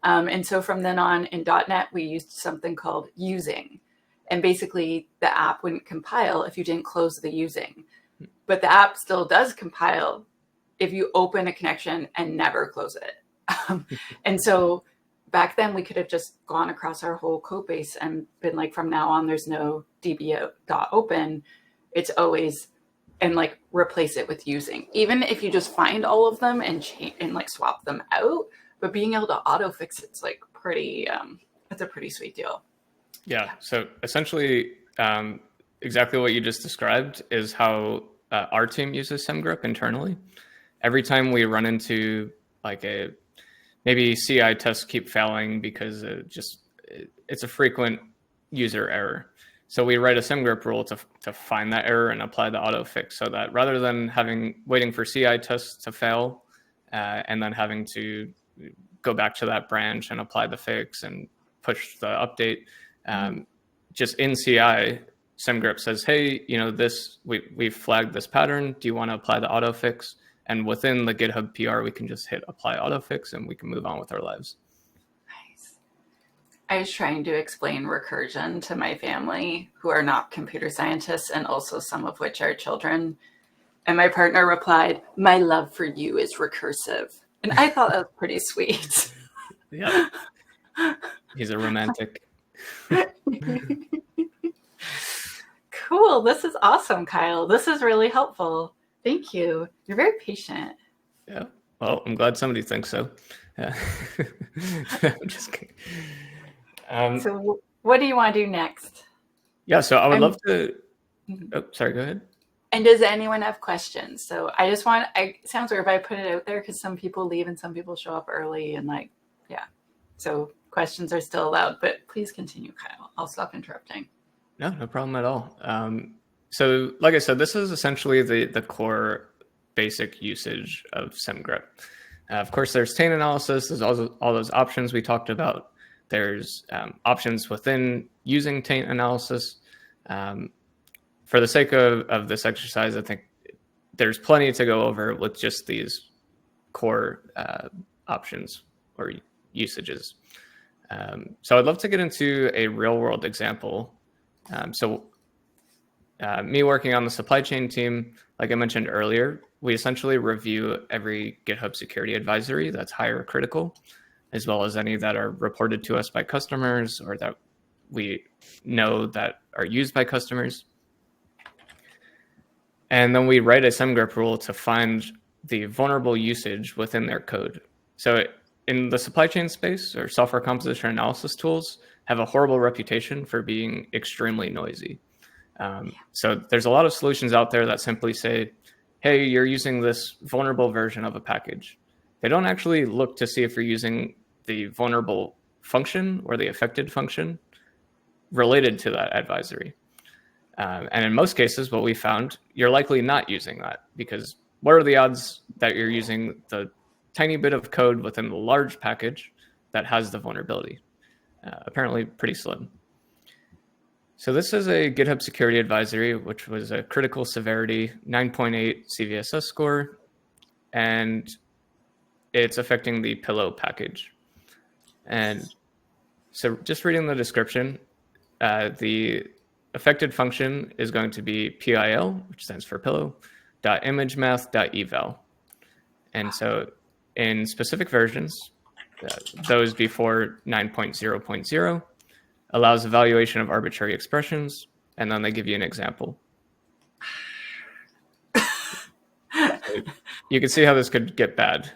And so from then on in .NET, we used something called using. And basically the app wouldn't compile if you didn't close the using. But the app still does compile if you open a connection and never close it. And so back then we could have just gone across our whole code base and been like, from now on, there's no db.open. it's always, and like replace it with using, even if you just find all of them and change and like swap them out. But being able to auto fix it's like pretty, it's a pretty sweet deal. Yeah. So essentially, exactly what you just described is how our team uses Semgrep internally. Every time we run into like maybe CI tests keep failing because it's a frequent user error. So we write a Semgrep rule to find that error and apply the auto fix, so that rather than waiting for CI tests to fail and then having to go back to that branch and apply the fix and push the update, just in CI, Semgrep says, hey, we've flagged this pattern. Do you want to apply the auto fix? And within the GitHub PR, we can just hit apply auto fix and we can move on with our lives. Nice. I was trying to explain recursion to my family who are not computer scientists, and also some of which are children. And my partner replied, my love for you is recursive. And I thought that was pretty sweet. Yeah. He's a romantic. Cool. This is awesome, Kyle. This is really helpful. Thank you. You're very patient. Yeah. Well, I'm glad somebody thinks so. Yeah. I'm just kidding. So what do you want to do next? Yeah, so I would love to... Oh, sorry, go ahead. And does anyone have questions? So I just want... it sounds weird if I put it out there because some people leave and some people show up early and like, yeah. So questions are still allowed, but please continue, Kyle. I'll stop interrupting. No problem at all. So like I said, this is essentially the core basic usage of Semgrep. Of course, there's taint analysis. There's also all those options we talked about. There's options within using taint analysis. For the sake of this exercise, I think there's plenty to go over with just these core options or usages. So I'd love to get into a real world example. Me working on the supply chain team, like I mentioned earlier, we essentially review every GitHub security advisory that's high or critical, as well as any that are reported to us by customers or that we know that are used by customers. And then we write a Semgrep rule to find the vulnerable usage within their code. So in the supply chain space, or software composition analysis tools have a horrible reputation for being extremely noisy. So there's a lot of solutions out there that simply say, hey, you're using this vulnerable version of a package. They don't actually look to see if you're using the vulnerable function or the affected function related to that advisory. And in most cases, what we found, you're likely not using that, because what are the odds that you're using the tiny bit of code within the large package that has the vulnerability? Apparently pretty slim. So this is a GitHub security advisory, which was a critical severity 9.8 CVSS score, and it's affecting the pillow package. And so just reading the description, the affected function is going to be PIL, which stands for pillow, .imagemath.eval. And so in specific versions, those before 9.0.0, allows evaluation of arbitrary expressions, and then they give you an example. So you can see how this could get bad.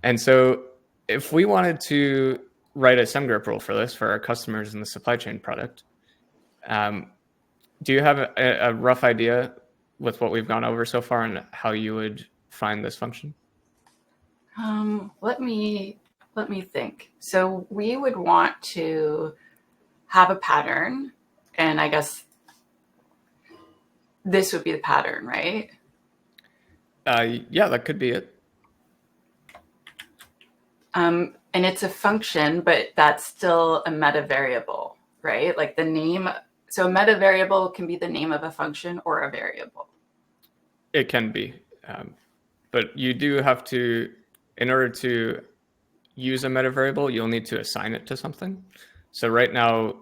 And so if we wanted to write a Semgrep rule for this for our customers in the supply chain product, do you have a rough idea with what we've gone over so far and how you would find this function? Let me think. So we would want to have a pattern, and I guess this would be the pattern, right? Yeah, that could be it. And it's a function, but that's still a meta variable, right? Like the name. So a meta variable can be the name of a function or a variable. It can be, but you do have to, in order to use a meta variable, you'll need to assign it to something. So right now,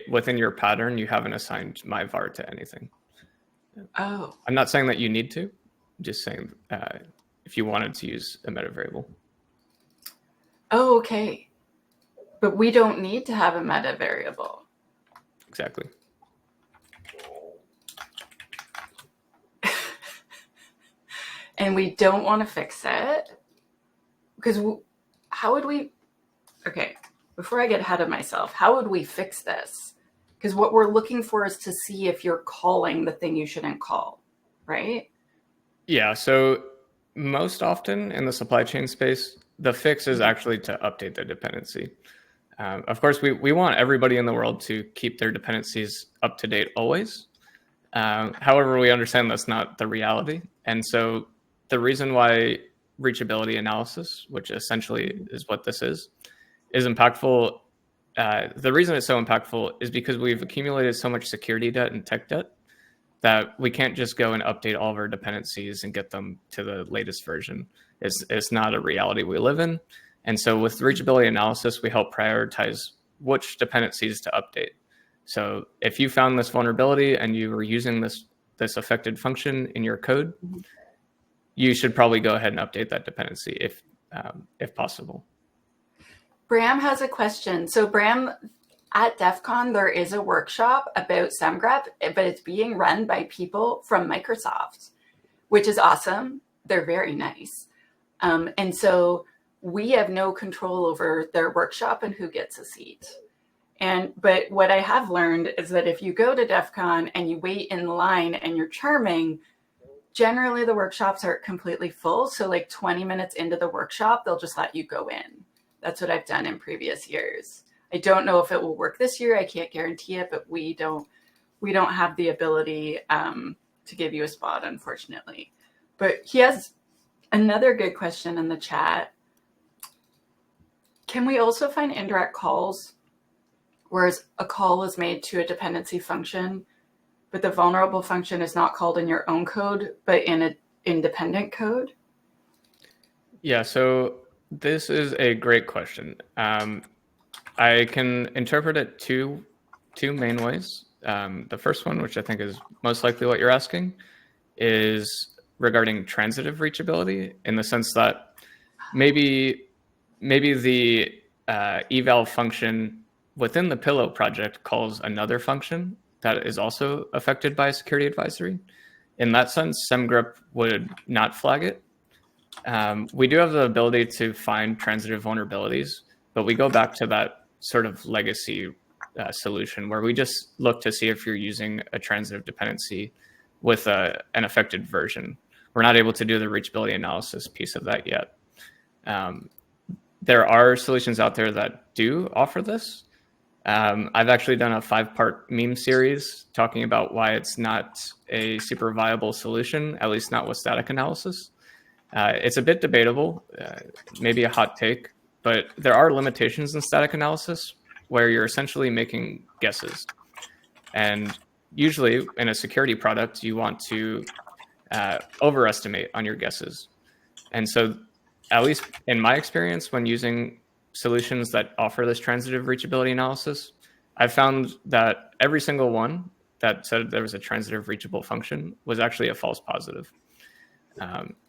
within your pattern, you haven't assigned myvar to anything. Oh. I'm not saying that you need to, I'm just saying if you wanted to use a meta variable. Oh, okay. But we don't need to have a meta variable. Exactly. and we don't want to fix it, because how would we, okay, before I get ahead of myself, how would we fix this? Because what we're looking for is to see if you're calling the thing you shouldn't call, right? Yeah, so most often in the supply chain space, the fix is actually to update the dependency. Of course, we want everybody in the world to keep their dependencies up to date always. However, we understand that's not the reality. And so the reason why reachability analysis, which essentially is what this is impactful. The reason it's so impactful is because we've accumulated so much security debt and tech debt that we can't just go and update all of our dependencies and get them to the latest version. It's not a reality we live in. And so with reachability analysis, we help prioritize which dependencies to update. So if you found this vulnerability and you were using this affected function in your code, you should probably go ahead and update that dependency if possible. Bram has a question. So Bram, at DEF CON, there is a workshop about Semgrep, but it's being run by people from Microsoft, which is awesome. They're very nice. And so we have no control over their workshop and who gets a seat. But what I have learned is that if you go to DEF CON and you wait in line and you're charming, generally the workshops are completely full. So like 20 minutes into the workshop, they'll just let you go in. That's what I've done in previous years. I don't know if it will work this year. I can't guarantee it, but we don't have the ability to give you a spot, unfortunately. But he has another good question in the chat. Can we also find indirect calls, whereas a call is made to a dependency function, but the vulnerable function is not called in your own code, but in an independent code? Yeah, so this is a great question. I can interpret it two main ways. The first one, which I think is most likely what you're asking, is regarding transitive reachability, in the sense that maybe the eval function within the Pillow project calls another function that is also affected by a security advisory. In that sense, Semgrep would not flag it. We do have the ability to find transitive vulnerabilities, but we go back to that sort of legacy solution where we just look to see if you're using a transitive dependency with an affected version. We're not able to do the reachability analysis piece of that yet. There are solutions out there that do offer this. I've actually done a 5-part meme series talking about why it's not a super viable solution, at least not with static analysis. It's a bit debatable, maybe a hot take, but there are limitations in static analysis where you're essentially making guesses. And usually in a security product, you want to overestimate on your guesses. And so, at least in my experience, when using solutions that offer this transitive reachability analysis, I've found that every single one that said there was a transitive reachable function was actually a false positive.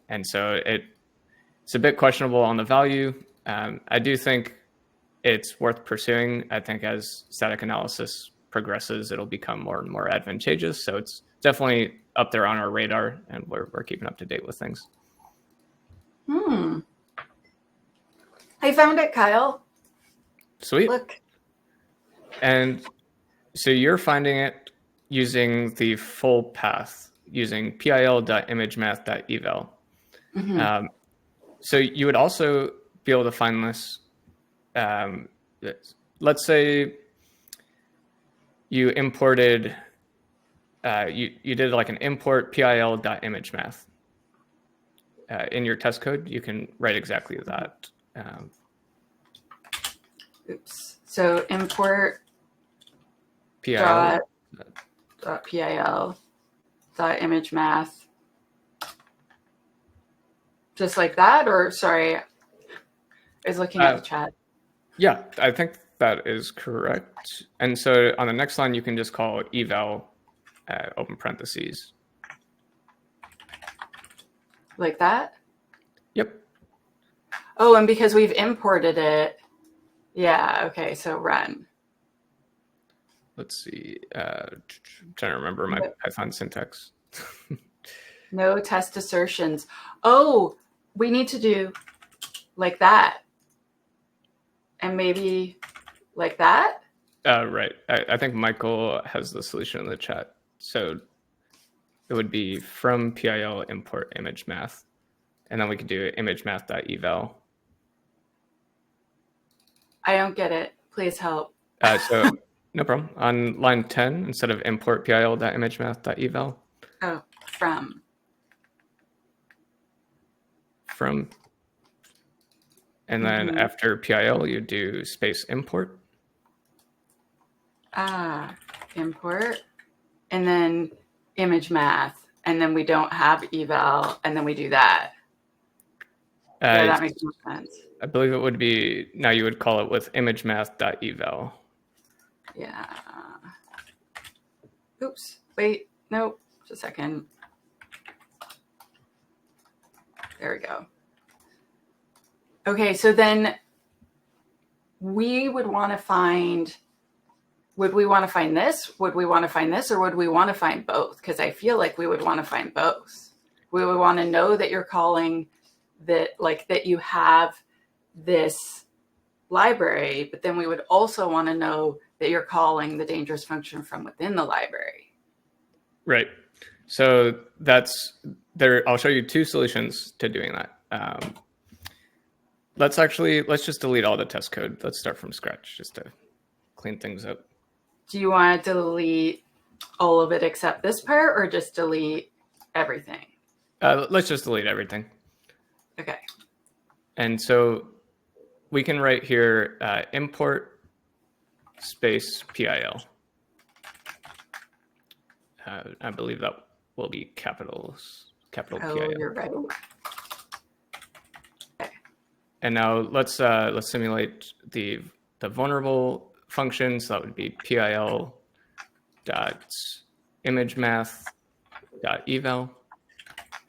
And so it's a bit questionable on the value. I do think it's worth pursuing. I think as static analysis progresses, it'll become more and more advantageous. So it's definitely up there on our radar, and we're keeping up to date with things. I found it, Kyle. Sweet. Look. And so you're finding it using the full path, using pil.imagemath.eval. Mm-hmm. So you would also be able to find this. Let's say you imported, you did like an import pil.imagemath. In your test code, you can write exactly that. Oops. So import PIL. dot PIL dot image math. Just like that, or sorry, I was looking at the chat. Yeah, I think that is correct. And so on the next line, you can just call eval open parentheses. Like that? Yep. Oh, and because we've imported it. Yeah, okay, so run. Let's see. I'm trying to remember my Python syntax. No test assertions. Oh, we need to do like that. And maybe like that? Right. I think Michael has the solution in the chat. So it would be from PIL import image math. And then we could do image math.eval. I don't get it. Please help. So no problem. On line 10, instead of import PIL.imageMath.eval. Oh, from. And then after PIL, you do space import. Import. And then image math. And then we don't have eval. And then we do that. Yeah, that makes more sense. I believe it would be, now you would call it with imagemath.eval. Yeah. Oops. Wait. Nope. Just a second. There we go. Okay, so then we would want to find, would we want to find this? Would we want to find this? Or would we want to find both? Because I feel like we would want to find both. We would want to know that you're calling that, like that you have this library, but then we would also want to know that you're calling the dangerous function from within the library. Right. So that's there. I'll show you two solutions to doing that. Let's just delete all the test code. Let's start from scratch just to clean things up. Do you want to delete all of it except this part, or just delete everything? Let's just delete everything. Okay. And so we can write here import space PIL. I believe that will be capital Oh, PIL. you're right. Okay. And now let's simulate the vulnerable function. So that would be PIL dot image math dot eval,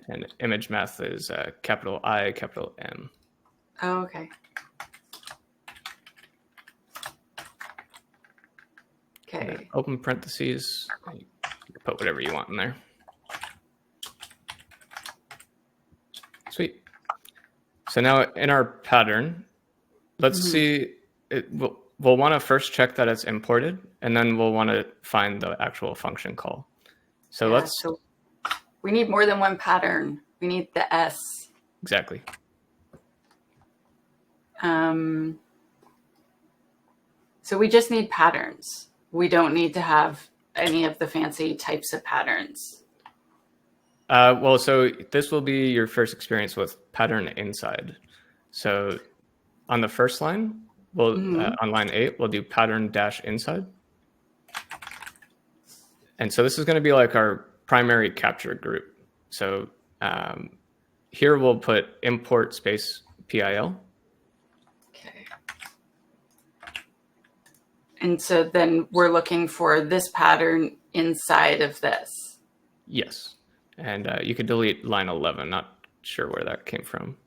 and image math is capital I, capital M. Oh, okay. Okay. Open parentheses. You can put whatever you want in there. Sweet. So now in our pattern, let's see. We'll want to first check that it's imported, and then we'll want to find the actual function call. So yeah, so we need more than one pattern. We need the S. Exactly. So we just need patterns. We don't need to have any of the fancy types of patterns. Well, so this will be your first experience with pattern inside. So on the first line, on line 8, we'll do pattern dash inside. And so this is going to be like our primary capture group. So here we'll put import space PIL. Okay. And so then we're looking for this pattern inside of this. Yes. And you could delete line 11. Not sure where that came from.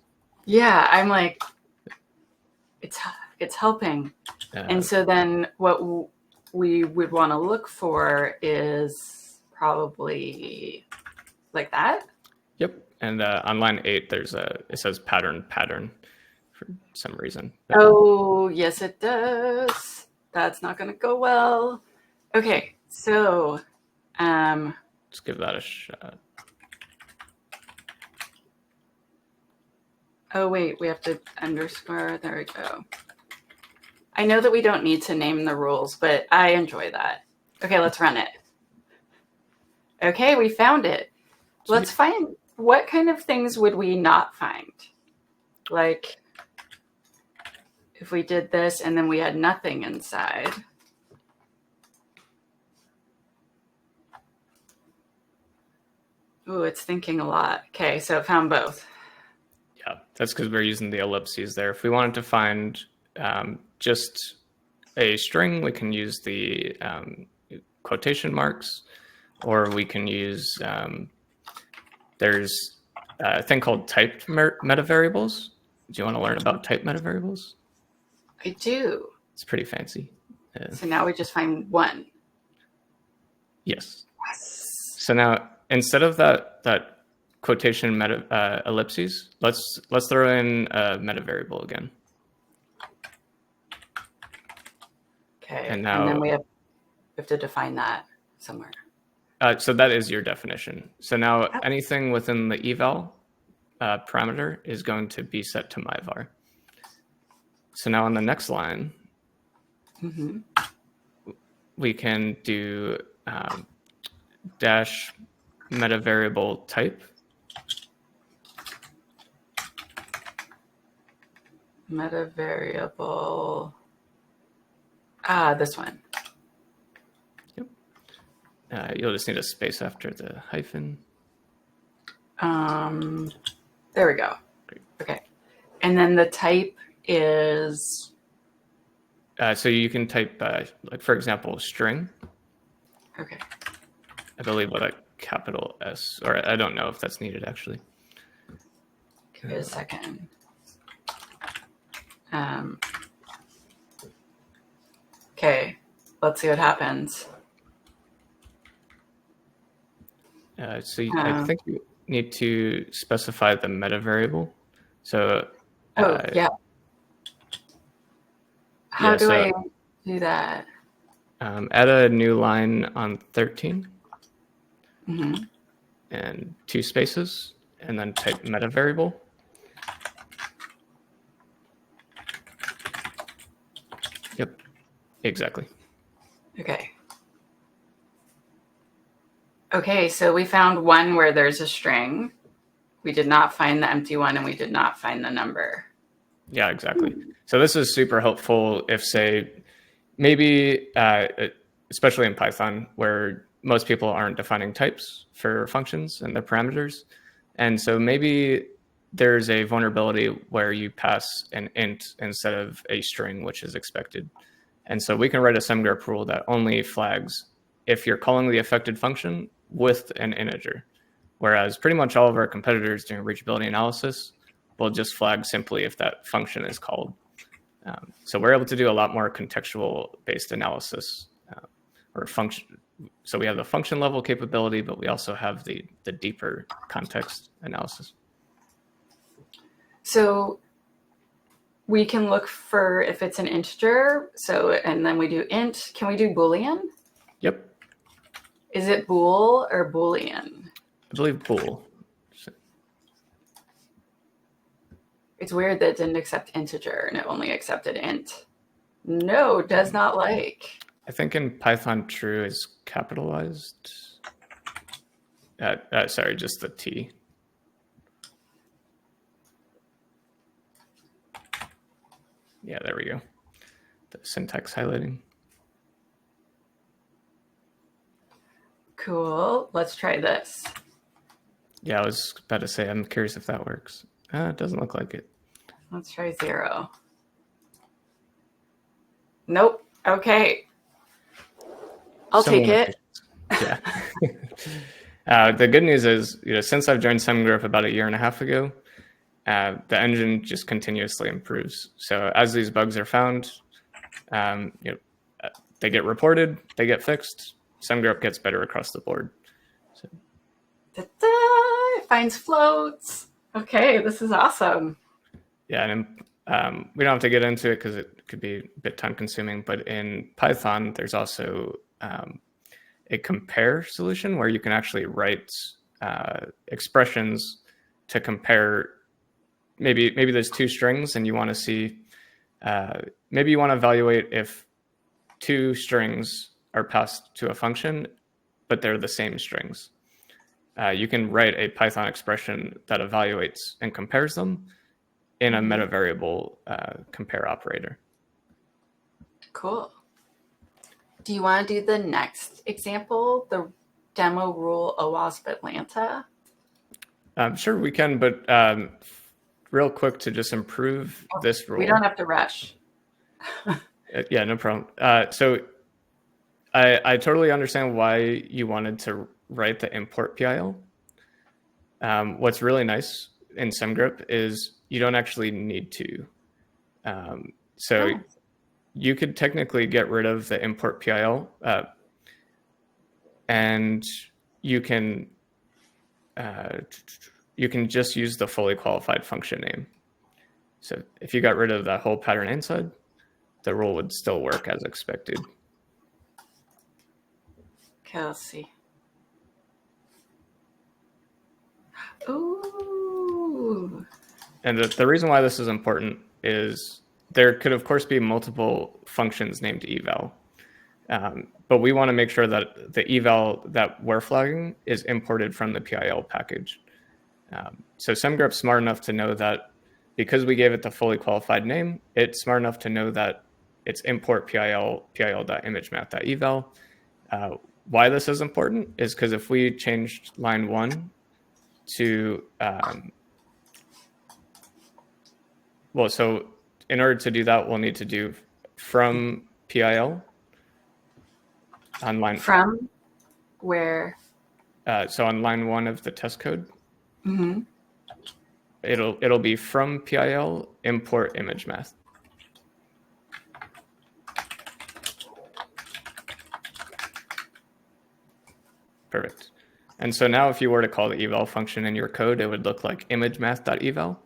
Yeah, I'm like, it's helping. And so then what we would want to look for is probably like that. Yep. And on line 8, it says pattern for some reason. Oh, yes, it does. That's not going to go well. Okay, so let's give that a shot. Oh, wait, we have to underscore. There we go. I know that we don't need to name the rules, but I enjoy that. Okay, let's run it. Okay, we found it. Let's find, what kind of things would we not find? Like, if we did this and then we had nothing inside. Ooh, it's thinking a lot. Okay, so it found both. Yeah, that's because we're using the ellipses there. If we wanted to find just a string, we can use the quotation marks, or we can use, there's a thing called typed metavariables. Do you want to learn about typed metavariables? I do. It's pretty fancy. So now we just find one. Yes. So now instead of that quotation meta ellipses. Let's throw in a meta variable again. Okay, And now, and then we have to define that somewhere. So that is your definition. So now Oh. anything within the eval parameter is going to be set to myvar. So now on the next line, we can do dash meta variable type. Meta variable. This one. Yep. You'll just need a space after the hyphen. There we go. Great. Okay. And then the type is... So you can type, like for example, string. Okay. I believe with a capital S, or I don't know if that's needed actually. Give it a second. Okay, let's see what happens. So I think you need to specify the meta variable. So yeah. How do I do that? Add a new line on 13 and 2 spaces, and then type meta variable. Yep, exactly. Okay. Okay, so we found one where there's a string. We did not find the empty one, and we did not find the number. Yeah, exactly. So this is super helpful if, say, maybe, especially in Python, where most people aren't defining types for functions and their parameters. And so maybe there's a vulnerability where you pass an int instead of a string, which is expected. And so we can write a semgrep rule that only flags if you're calling the affected function with an integer. Whereas pretty much all of our competitors doing reachability analysis will just flag simply if that function is called. So we're able to do a lot more contextual-based analysis or function. So we have the function level capability, but we also have the deeper context analysis. So we can look for if it's an integer. So, and then we do int. Can we do Boolean? Yep. Is it bool or Boolean? I believe bool. It's weird that it didn't accept integer and it only accepted int. No, does not like. I think in Python true is capitalized. Sorry, just the T. Yeah, there we go. The syntax highlighting. Cool. Let's try this. Yeah, I was about to say, I'm curious if that works. It doesn't look like it. Let's try 0. Nope. Okay. I'll take it. Yeah. The good news is, since I've joined Semgrep about 1.5 years ago, the engine just continuously improves. So as these bugs are found, they get reported, they get fixed. Semgrep gets better across the board. So. It finds floats. Okay, this is awesome. Yeah, and we don't have to get into it because it could be a bit time consuming, but in Python, there's also a compare solution where you can actually write expressions to compare. Maybe there's 2 strings and you want to see, maybe you want to evaluate if 2 strings are passed to a function, but they're the same strings. You can write a Python expression that evaluates and compares them in a meta variable compare operator. Cool. Do you want to do the next example, the demo rule OWASP Atlanta? Sure, we can, but real quick to just improve this rule. We don't have to rush. Yeah, no problem. So I totally understand why you wanted to write the import PIL. What's really nice in Semgrep is you don't actually need to. You could technically get rid of the import PIL and you can you can just use the fully qualified function name. So if you got rid of that whole pattern inside, the rule would still work as expected. Okay, let's see. Ooh. And the reason why this is important is there could, of course, be multiple functions named eval. But we want to make sure that the eval that we're flagging is imported from the PIL package. So Semgrep's smart enough to know that because we gave it the fully qualified name, it's smart enough to know that it's import pil.imagemath.eval. Why this is important is because if we changed line 1 to, well, so in order to do that, we'll need to do from PIL on line. From where? So on line 1 of the test code, Mm-hmm. it'll be from PIL import image math. Perfect. And so now if you were to call the eval function in your code, it would look like imagemath.eval.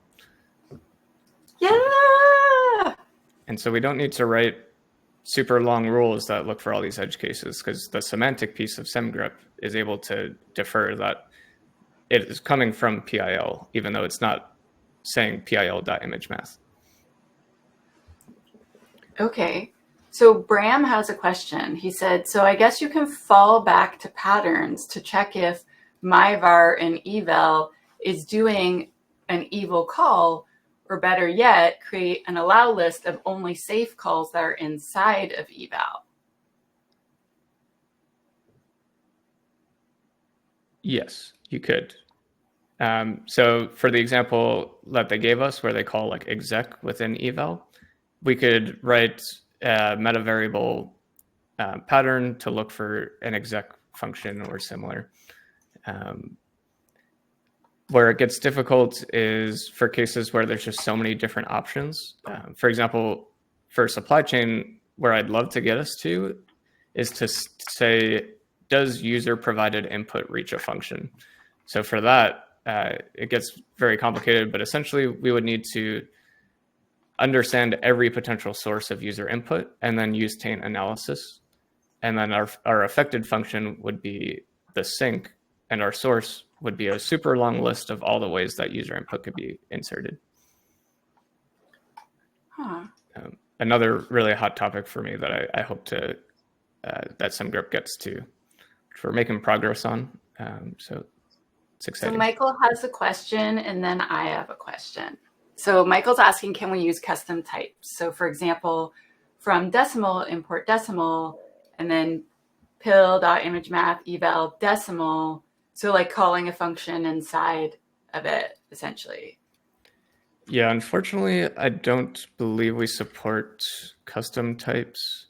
Yeah. And so we don't need to write super long rules that look for all these edge cases, because the semantic piece of Semgrep is able to defer that it is coming from PIL, even though it's not saying pil.imagemath. Okay. So Bram has a question. He said, so I guess you can fall back to patterns to check if myvar in eval is doing an eval call, or better yet, create an allow list of only safe calls that are inside of eval. Yes, you could. So for the example that they gave us where they call like exec within eval, we could write a meta variable pattern to look for an exec function or similar. Where it gets difficult is for cases where there's just so many different options. For example, for supply chain, where I'd love to get us to is to say, does user provided input reach a function? So for that, it gets very complicated, but essentially we would need to understand every potential source of user input and then use Taint analysis. And then our affected function would be the sink, and our source would be a super long list of all the ways that user input could be inserted. Huh. Another really hot topic for me that I hope to that Semgrep gets to, which we're making progress on. So it's exciting. So Michael has a question, and then I have a question. So Michael's asking, can we use custom types? So for example, from decimal, import decimal, and then pil.imagemath eval decimal. So like calling a function inside of it, essentially. Yeah, unfortunately, I don't believe we support custom types.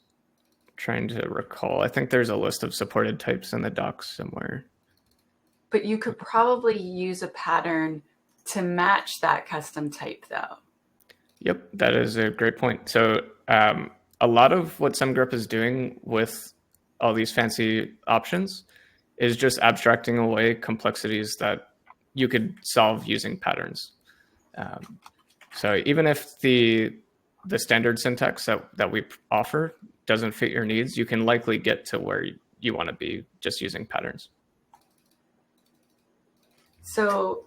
I'm trying to recall. I think there's a list of supported types in the docs somewhere. But you could probably use a pattern to match that custom type, though. Yep, that is a great point. So a lot of what Semgrep is doing with all these fancy options is just abstracting away complexities that you could solve using patterns. So even if the standard syntax that we offer doesn't fit your needs, you can likely get to where you want to be just using patterns. So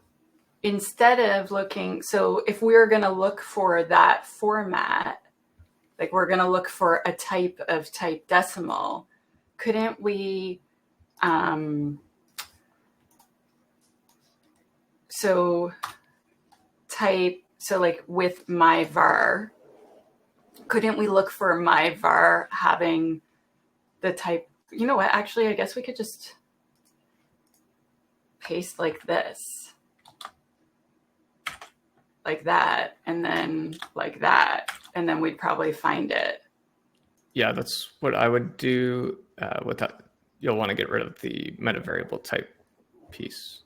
instead of looking, so if we're going to look for that format, like we're going to look for a type of type decimal, couldn't we, so like with myvar, couldn't we look for myvar having the type, you know what, actually, I guess we could just paste like this, like that, and then like that, and then we'd probably find it. Yeah, that's what I would do with that. You'll want to get rid of the meta variable type piece.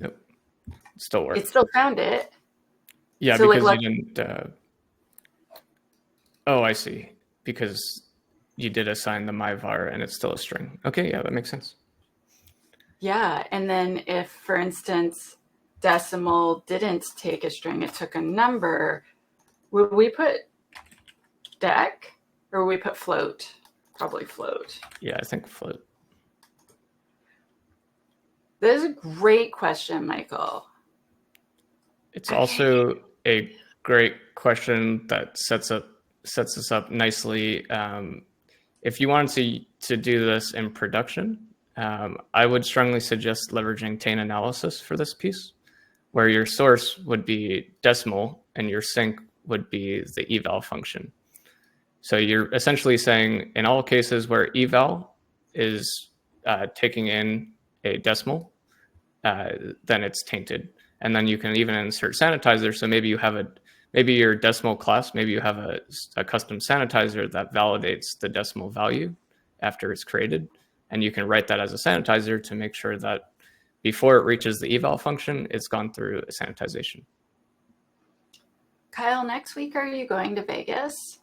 Nope, it still works. It still found it. Yeah, so because like, you didn't. Oh, I see. Because you did assign the myvar and it's still a string. Okay, yeah, that makes sense. Yeah, and then if, for instance, decimal didn't take a string, it took a number, would we put dec or would we put float? Probably float. Yeah, I think float. That is a great question, Michael. It's also a great question that sets us up nicely. If you wanted to do this in production, I would strongly suggest leveraging Taint analysis for this piece, where your source would be decimal and your sink would be the eval function. So you're essentially saying in all cases where eval is taking in a decimal, then it's tainted. And then you can even insert sanitizer. So maybe your decimal class, maybe you have a custom sanitizer that validates the decimal value after it's created. And you can write that as a sanitizer to make sure that before it reaches the eval function, it's gone through a sanitization. Kyle, next week, are you going to Vegas?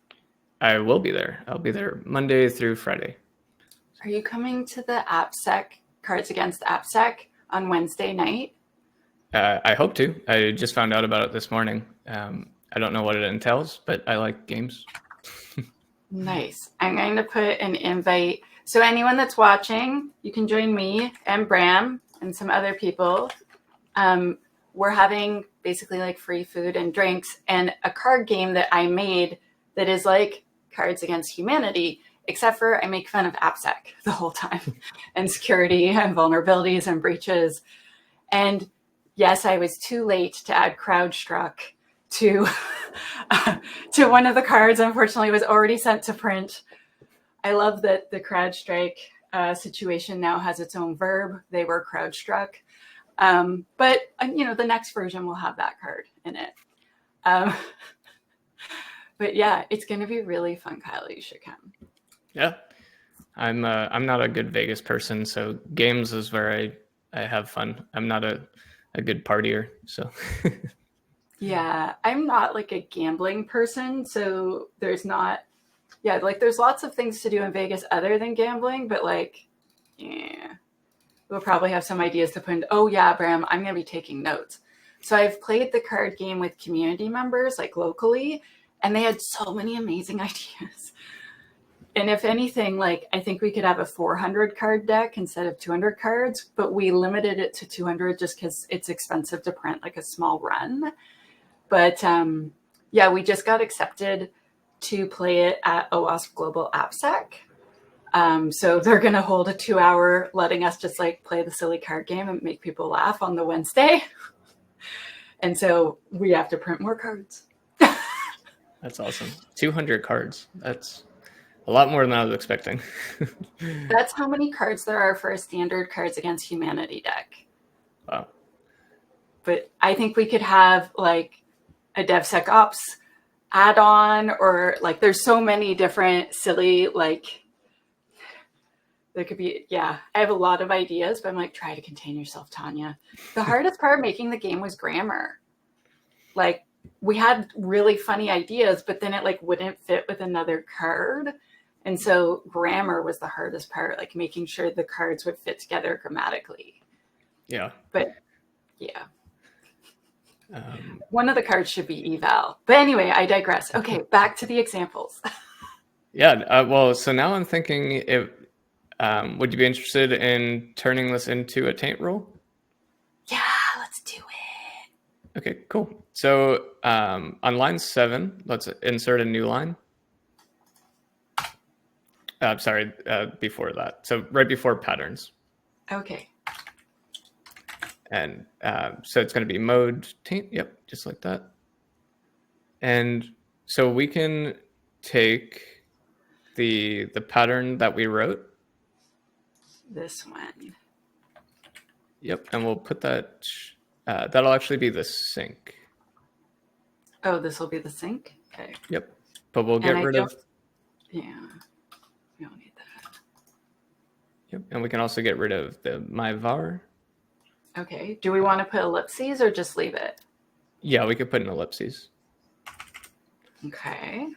I will be there. I'll be there Monday through Friday. Are you coming to the AppSec, Cards Against AppSec on Wednesday night? I hope to. I just found out about it this morning. I don't know what it entails, but I like games. Nice. I'm going to put an invite. So anyone that's watching, you can join me and Bram and some other people. We're having basically like free food and drinks and a card game that I made that is like Cards Against Humanity, except for I make fun of AppSec the whole time and security and vulnerabilities and breaches. And yes, I was too late to add CrowdStruck to one of the cards. Unfortunately, it was already sent to print. I love that the CrowdStrike situation now has its own verb. They were CrowdStruck. But, the next version will have that card in it. But yeah, it's going to be really fun, Kyle. You should come. Yeah. I'm not a good Vegas person, so games is where I have fun. I'm not a good partier, so. Yeah, I'm not like a gambling person, so there's lots of things to do in Vegas other than gambling, but we'll probably have some ideas to put in. Oh yeah, Bram, I'm going to be taking notes. So I've played the card game with community members, like locally, and they had so many amazing ideas. And if anything, I think we could have a 400 card deck instead of 200 cards, but we limited it to 200 just because it's expensive to print like a small run. But we just got accepted to play it at OWASP Global AppSec. So they're going to hold a 2-hour letting us just play the silly card game and make people laugh on the Wednesday. And so we have to print more cards. That's awesome. 200 cards. That's a lot more than I was expecting. That's how many cards there are for a standard Cards Against Humanity deck. Wow. But I think we could have a DevSecOps add-on or there's so many different silly there could be, I have a lot of ideas, but I'm try to contain yourself, Tanya. The hardest part of making the game was grammar. We had really funny ideas, but then it wouldn't fit with another card. And so grammar was the hardest part, making sure the cards would fit together grammatically. Yeah. But yeah. One of the cards should be eval. But anyway, I digress. Okay, back to the examples. Yeah. Well, so now I'm thinking would you be interested in turning this into a Taint rule? Yeah, let's do it. Okay, cool. So on line 7, let's insert a new line. Before that. So right before patterns. Okay. And so it's going to be mode Taint. Yep, just like that. And so we can take the pattern that we wrote. This one. Yep, and we'll put that. That'll actually be the sink. Oh, this will be the sink? Okay. Yep, but we'll get rid of. Yeah, we don't need that. Yep, and we can also get rid of the my var. Okay, do we want to put ellipses or just leave it? Yeah, we could put an ellipses. Okay.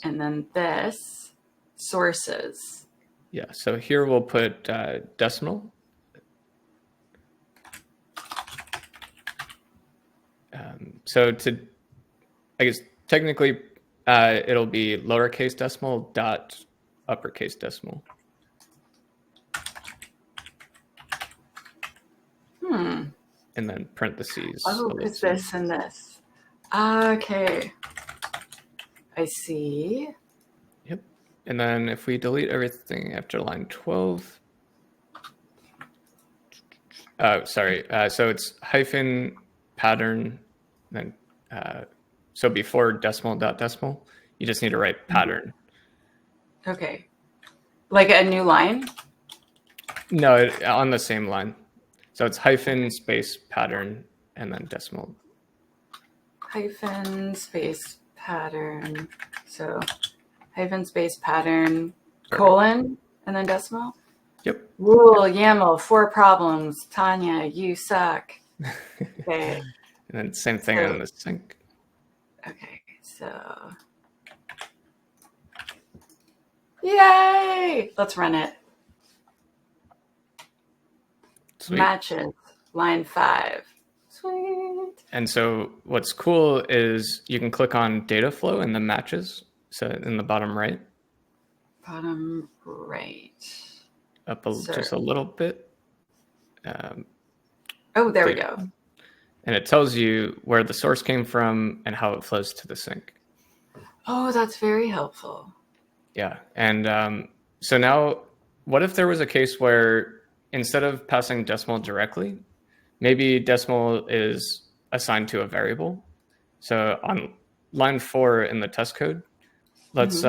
And then this, sources. Yeah, so here we'll put decimal, So I guess technically it'll be lowercase decimal dot uppercase decimal. And then parentheses. Oh, because this and this. Okay. I see. Yep. And then if we delete everything after line 12, sorry. So it's hyphen pattern, then so before decimal dot decimal, you just need to write pattern. Okay. Like a new line? No, on the same line. So it's hyphen space pattern and then decimal. Hyphen space pattern. So hyphen space pattern, colon, and then decimal? Yep. Rule, YAML, 4 problems. Tanya, you suck. Okay. And then same thing on the sync. Okay, so. Yay! Let's run it. Sweet. Matches, line 5. Sweet. And so what's cool is you can click on data flow in the matches. So in the bottom right. Bottom right. Up just a little bit. Oh, there we go. And it tells you where the source came from and how it flows to the sink. Oh, that's very helpful. Yeah. And so now, what if there was a case where instead of passing decimal directly, maybe decimal is assigned to a variable? So on line 4 in the test code, let's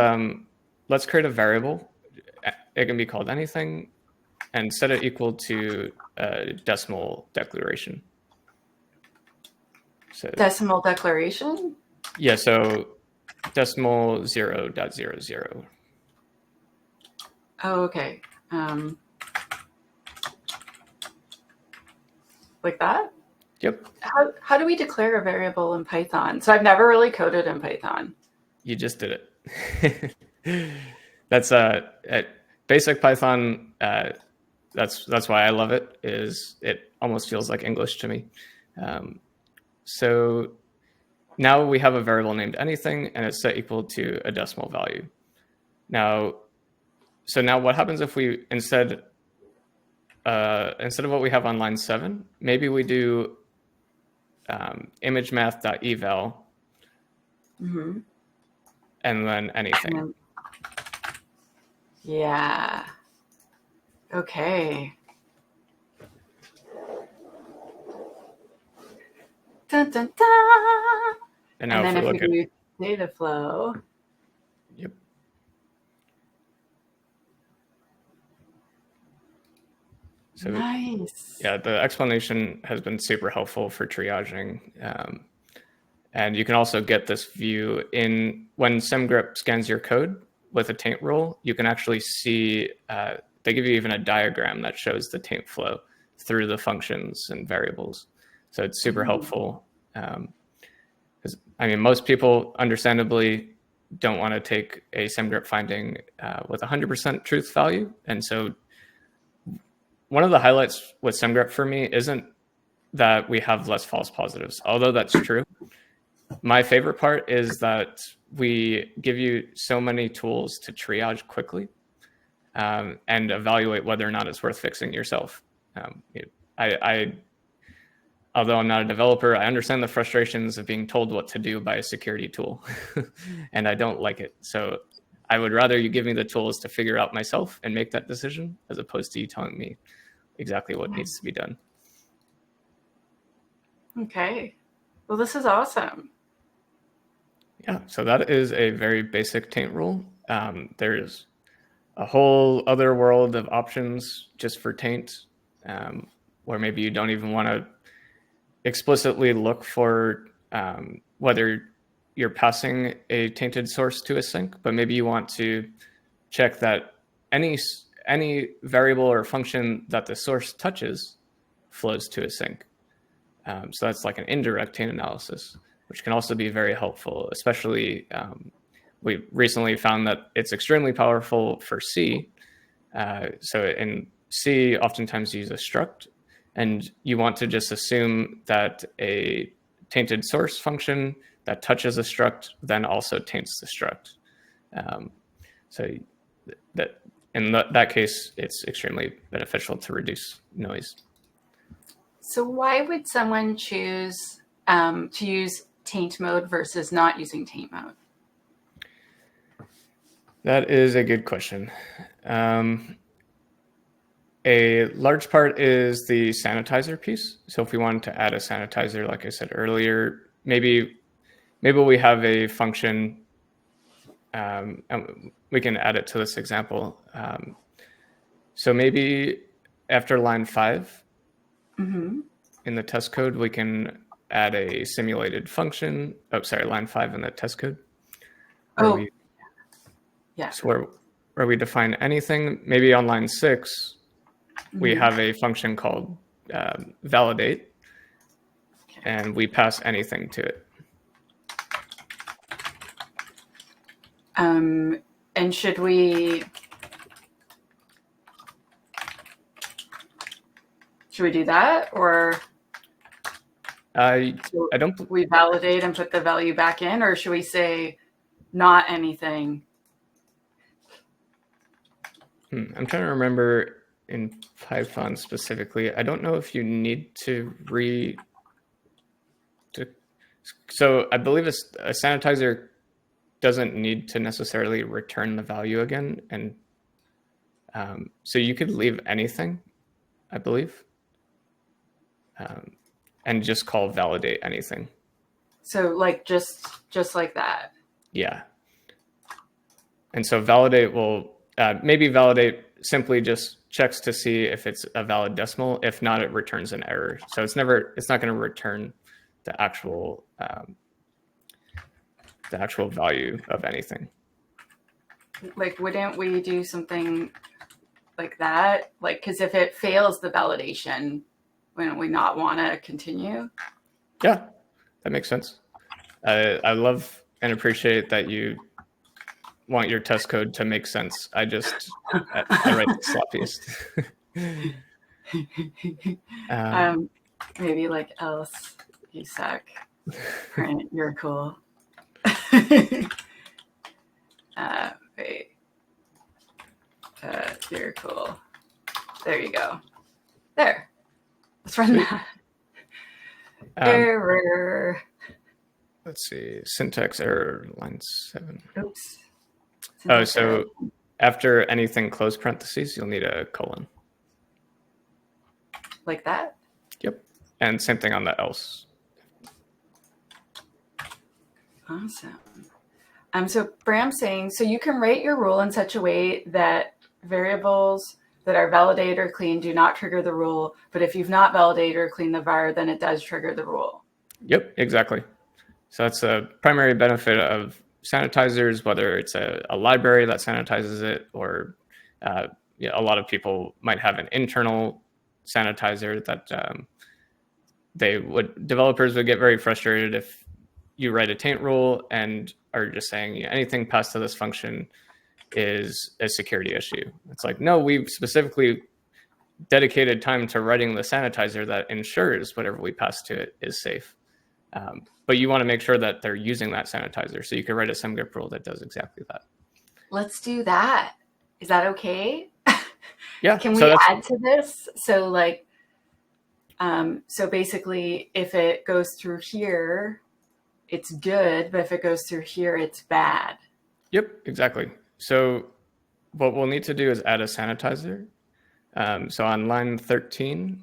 create a variable. It can be called anything, and set it equal to a decimal declaration. So decimal declaration? Yeah, so decimal 0.00. Oh, okay. Like that? Yep. How do we declare a variable in Python? So I've never really coded in Python. You just did it. That's basic Python. That's why I love it. Is it almost feels like English to me. So now we have a variable named anything, and it's set equal to a decimal value. So now what happens if we instead of what we have on line 7, maybe we do imagemath.eval and then anything. Yeah. Okay. Dun, dun, dun. And now then if we do data flow. Yep. So, nice. Yeah, the explanation has been super helpful for triaging. And you can also get this view when Semgrep scans your code with a Taint rule, you can actually see, they give you even a diagram that shows the Taint flow through the functions and variables. So it's super helpful. Because most people understandably don't want to take a Semgrep finding with 100% truth value. And so one of the highlights with Semgrep for me isn't that we have less false positives, although that's true. My favorite part is that we give you so many tools to triage quickly and evaluate whether or not it's worth fixing yourself. Although I'm not a developer, I understand the frustrations of being told what to do by a security tool, and I don't like it. So I would rather you give me the tools to figure out myself and make that decision, as opposed to you telling me exactly what needs to be done. Okay. Well, this is awesome. Yeah, so that is a very basic Taint rule. There's a whole other world of options just for Taint, where maybe you don't even want to explicitly look for whether you're passing a tainted source to a sink, but maybe you want to check that any variable or function that the source touches flows to a sink. So that's like an indirect Taint analysis, which can also be very helpful, especially we recently found that it's extremely powerful for C. So in C, oftentimes you use a struct, and you want to just assume that a tainted source function that touches a struct, then also taints the struct. So that in that case, it's extremely beneficial to reduce noise. So why would someone choose to use taint mode versus not using taint mode? That is a good question. A large part is the sanitizer piece. So if we wanted to add a sanitizer, like I said earlier, maybe we have a function, and we can add it to this example. So maybe after line 5 in the test code, we can add a simulated function. Oh, sorry, line 5 in the test code. So where we define anything, maybe on line 6, we have a function called validate, and we pass anything to it. And should we do that, or I don't. We validate and put the value back in, or should we say not anything? I'm trying to remember in Python specifically. I don't know if you need to So I believe a sanitizer doesn't need to necessarily return the value again, and so you could leave anything, I believe, and just call validate anything. So like just like that. Yeah. And so validate will maybe validate simply just checks to see if it's a valid decimal. If not, it returns an error. So it's not going to return the actual value of anything. Like, wouldn't we do something like that? Like, because if it fails the validation, wouldn't we not want to continue? Yeah, that makes sense. I love and appreciate that you want your test code to make sense. I write the sloppiest. Maybe like else you suck. Print, you're cool. Wait. You're cool. There you go. There. Let's run that. Error. Let's see. Syntax error, line 7. Oops. Syntax error. After anything close parentheses, you'll need a colon. Like that? Yep. And same thing on the else. Awesome. So Bram's saying, so you can write your rule in such a way that variables that are validated or clean do not trigger the rule, but if you've not validated or cleaned the var, then it does trigger the rule. Yep, exactly. So that's a primary benefit of sanitizers, whether it's a library that sanitizes it, or a lot of people might have an internal sanitizer that developers would get very frustrated if you write a taint rule and are just saying anything passed to this function is a security issue. It's like, no, we've specifically dedicated time to writing the sanitizer that ensures whatever we pass to it is safe. But you want to make sure that they're using that sanitizer. So you can write a Semgrep rule that does exactly that. Let's do that. Is that okay? Yeah. Can we add to this? So like, so basically if it goes through here, it's good, but if it goes through here, it's bad. Yep, exactly. So what we'll need to do is add a sanitizer. So on line 13,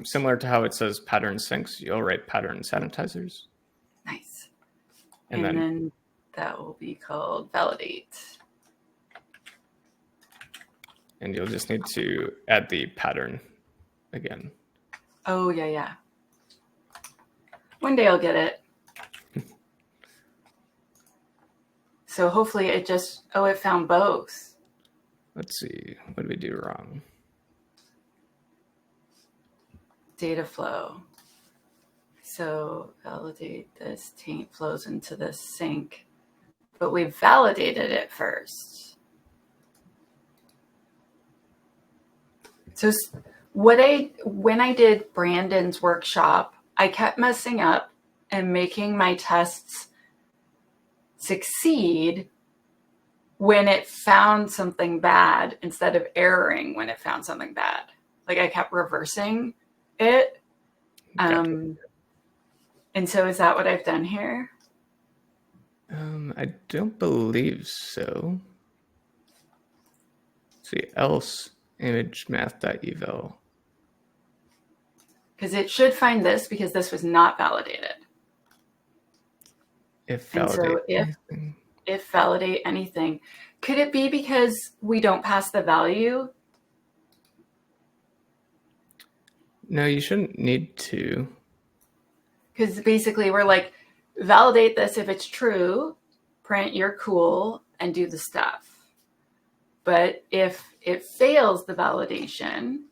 similar to how it says pattern syncs, you'll write pattern sanitizers. Nice. And then that will be called validate. And you'll just need to add the pattern again. Oh, yeah. One day I'll get it. So hopefully it just, it found both. Let's see, what did we do wrong? Data flow. So validate this taint flows into this sink, but we validated it first. So when I did Brandon's workshop I kept messing up and making my tests succeed when it found something bad instead of erroring when it found something bad. Like I kept reversing it. Gotcha. And so is that what I've done here? I don't believe so. Let's see, else image math.eval. Because it should find this because this was not validated. If And validate so anything. if validate anything, could it be because we don't pass the value? No, you shouldn't need to. Because basically we're like, validate this if it's true, print you're cool, and do the stuff. But if it fails the validation,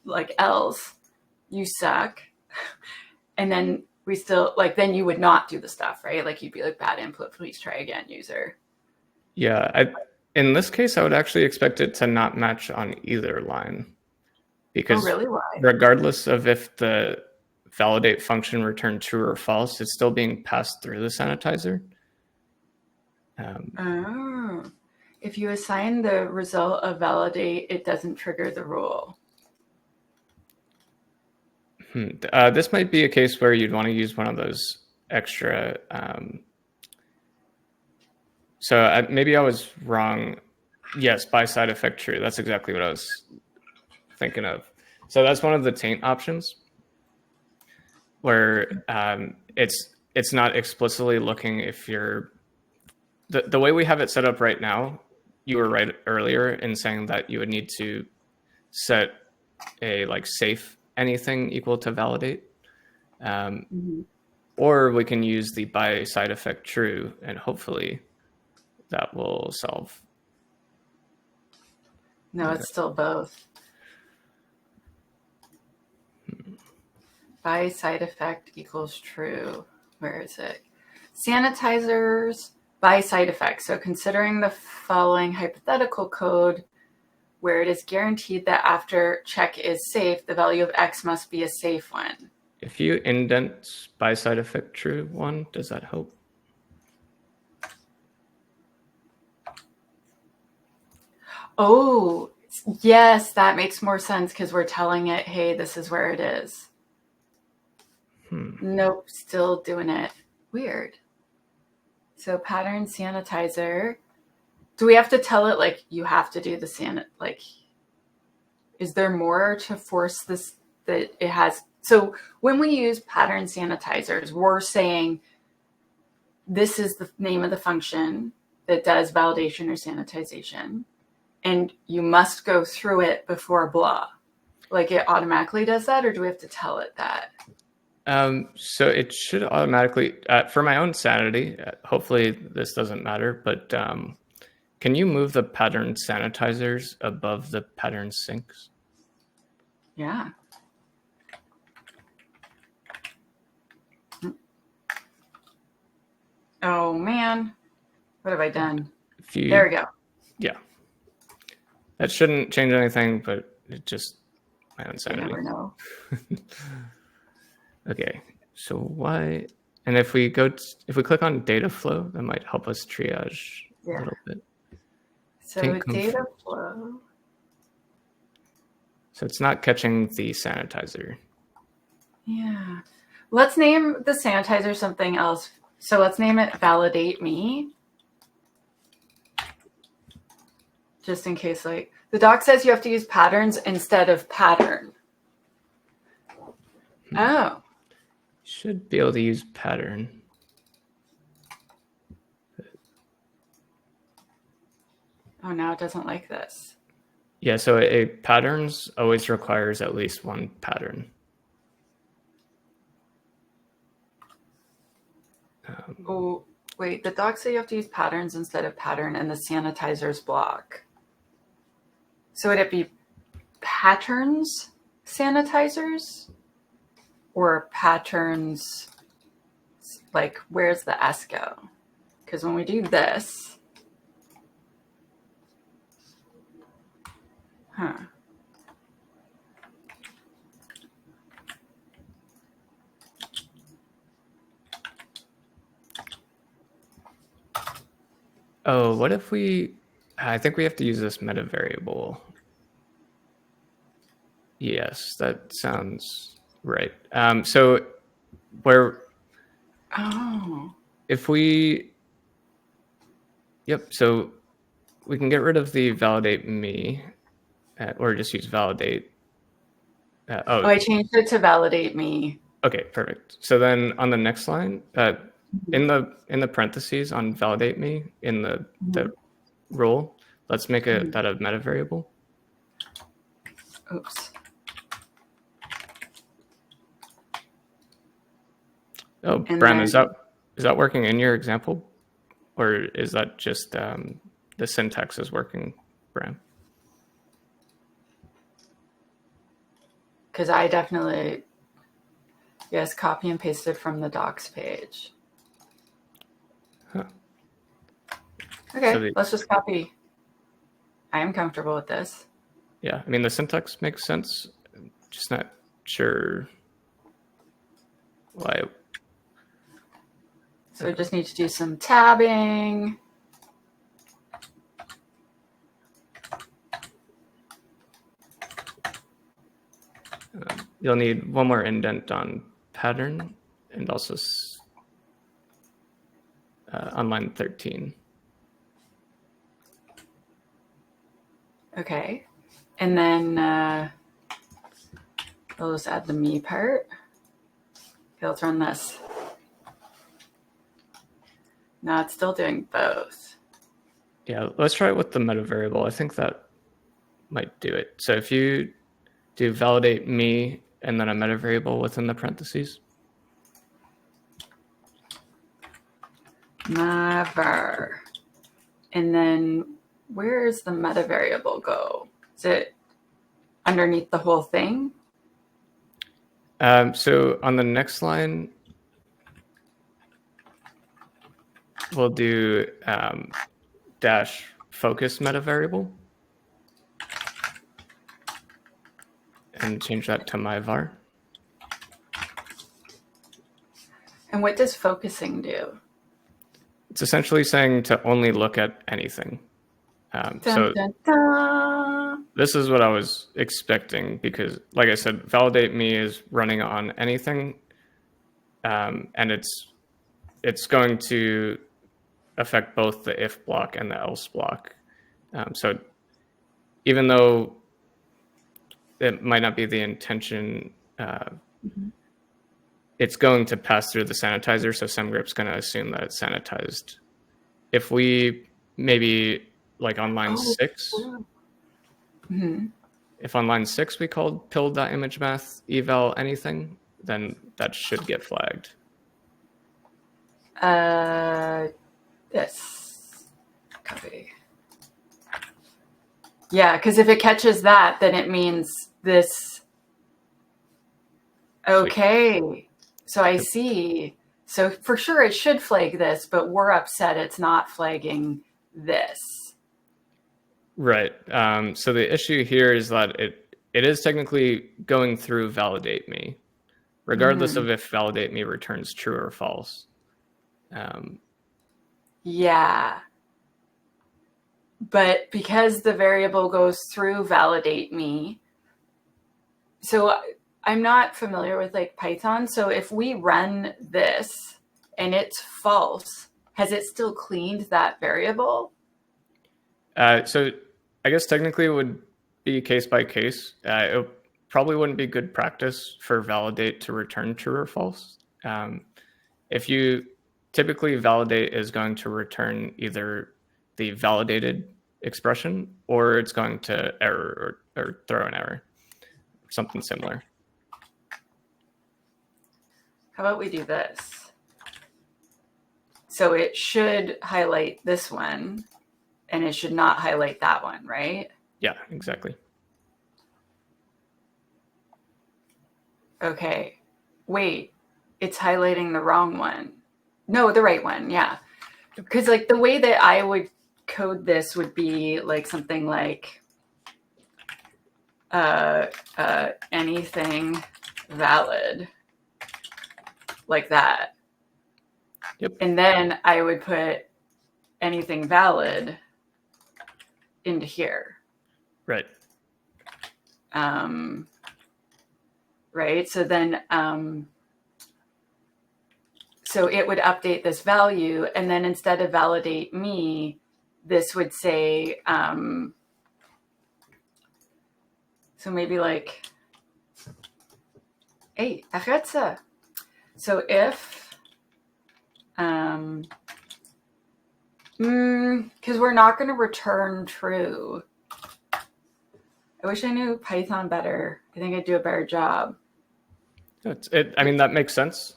like else, you suck. And then we still, like, then you would not do the stuff, right? Like you'd be like, bad input, please try again, user. Yeah, in this case, I would actually expect it to not match on either line. Because really? Why? regardless of if the validate function returned true or false, it's still being passed through the sanitizer. If you assign the result of validate, it doesn't trigger the rule. This might be a case where you'd want to use one of those extra. So maybe I was wrong. Yes, by side effect true. That's exactly what I was thinking of. So that's one of the taint options where it's not explicitly looking if you're the way we have it set up right now. You were right earlier in saying that you would need to set a like safe anything equal to validate. Or we can use the by side effect true, and hopefully that will solve. No, it's still both. By side effect equals true. Where is it? Sanitizers by side effect. So considering the following hypothetical code where it is guaranteed that after check is safe, the value of X must be a safe one. If you indent by side effect true one, does that help? Oh, yes, that makes more sense because we're telling it, hey, this is where it is. Nope, still doing it. Weird. So pattern sanitizer. Do we have to tell it, like, you have to do the like, is there more to force this that it has? So when we use pattern sanitizers, we're saying this is the name of the function that does validation or sanitization, and you must go through it before blah. Like it automatically does that, or do we have to tell it that? So it should automatically, for my own sanity, hopefully this doesn't matter, but can you move the pattern sanitizers above the pattern sinks? Yeah. Oh man, what have I done? There we go. Yeah. That shouldn't change anything, but it just, my own sanity. You never know. Okay, so why? And if we click on data flow, that might help us triage a little bit. So data flow. So it's not catching the sanitizer. Yeah. Let's name the sanitizer something else. So let's name it validate me. Just in case, like the doc says you have to use patterns instead of pattern. Oh. Should be able to use pattern. Oh, now it doesn't like this. Yeah, so a patterns always requires at least one pattern. Oh, wait, the doc says you have to use patterns instead of pattern and the sanitizer's block. So would it be patterns sanitizers or patterns, like where's the S go? Because when we do this, Oh, what if I think we have to use this meta variable. Yes, that sounds right. So Oh. if so we can get rid of the validate me, or just use validate. Oh, I changed it to validate me. Okay, perfect. So then on the next line, in the parentheses on validate me in the rule, let's make that a meta variable. Oops. Oh, And Bram, then, is that working in your example, or is that just the syntax is working, Bram? because I definitely, yes, copy and pasted from the docs page. Huh. Okay, So let's just copy. I am comfortable with this. yeah, I mean, the syntax makes sense. Just not sure why. So we just need to do some tabbing. You'll need one more indent on pattern and also on line 13. Okay. And then we'll just add the me part. Okay, let's run this. No, it's still doing both. Yeah, let's try it with the meta variable. I think that might do it. So if you do validate me and then a meta variable within the parentheses. Never. And then where's the meta variable go? Is it underneath the whole thing? So on the next line, we'll do dash focus meta variable and change that to my var. And what does focusing do? It's essentially saying to only look at anything. So Dun, dun. this is what I was expecting because, like I said, validate me is running on anything, and it's going to affect both the if block and the else block. So even though it might not be the intention, it's going to pass through the sanitizer. So SemGrep's going to assume that it's sanitized. If we maybe like on line 6, if on line 6 we called pill.imagemath eval anything, then that should get flagged. This. Copy. Yeah, because if it catches that, then it means this. Okay. So I see. So for sure it should flag this, but we're upset it's not flagging this. Right. So the issue here is that it is technically going through validate me, regardless of if validate me returns true or false. Yeah. But because the variable goes through validate me, so I'm not familiar with like Python. So if we run this and it's false, has it still cleaned that variable? So I guess technically it would be case by case. It probably wouldn't be good practice for validate to return true or false. If you typically validate is going to return either the validated expression or it's going to error or throw an error, something similar. How about we do this? So it should highlight this one and it should not highlight that one, right? Yeah, exactly. Okay. Wait, it's highlighting the wrong one. No, the right one. Yeah. Because like the way that I would code this would be like something like anything valid, like that. Yep. And then I would put anything valid into here. Right. Right. So then, so it would update this value, and then instead of validate me, this would say, so maybe like, hey, achetza. So if, because we're not going to return true. I wish I knew Python better. I think I'd do a better job. I mean, that makes sense.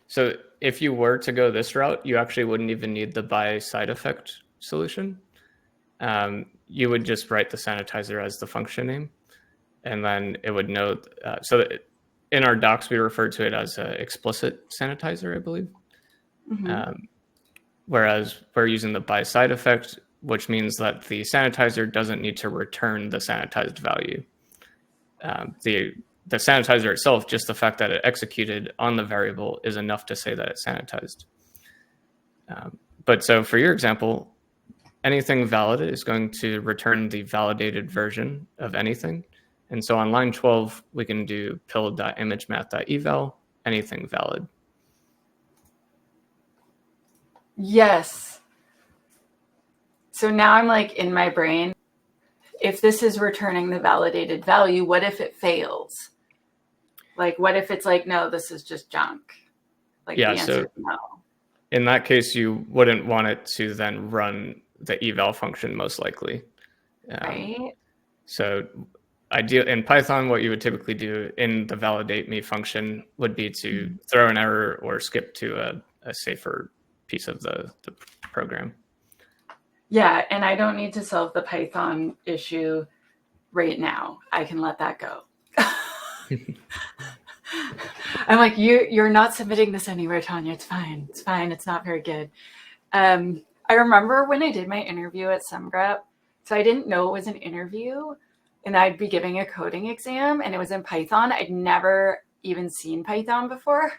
So if you were to go this route, you actually wouldn't even need the by side effect solution. You would just write the sanitizer as the function name, and then it would know. So that in our docs, we refer to it as an explicit sanitizer, I believe. Mm-hmm. Whereas we're using the by side effect, which means that the sanitizer doesn't need to return the sanitized value. The sanitizer itself, just the fact that it executed on the variable is enough to say that it's sanitized. But so for your example, anything valid is going to return the validated version of anything. And so on line 12, we can do pill.imagemath.eval, anything valid. Yes. So now I'm like in my brain, if this is returning the validated value, what if it fails? Like, what if it's like, no, this is just junk? Like, yeah, the answer is no. In that case, you wouldn't want it to then run the eval function, most likely. Right. So in Python, what you would typically do in the validate me function would be to throw an error or skip to a safer piece of the program. Yeah, and I don't need to solve the Python issue right now. I can let that go. I'm like, you're not submitting this anywhere, Tanya. It's fine. It's fine. It's not very good. I remember when I did my interview at Semgrep, so I didn't know it was an interview, and I'd be giving a coding exam, and it was in Python. I'd never even seen Python before.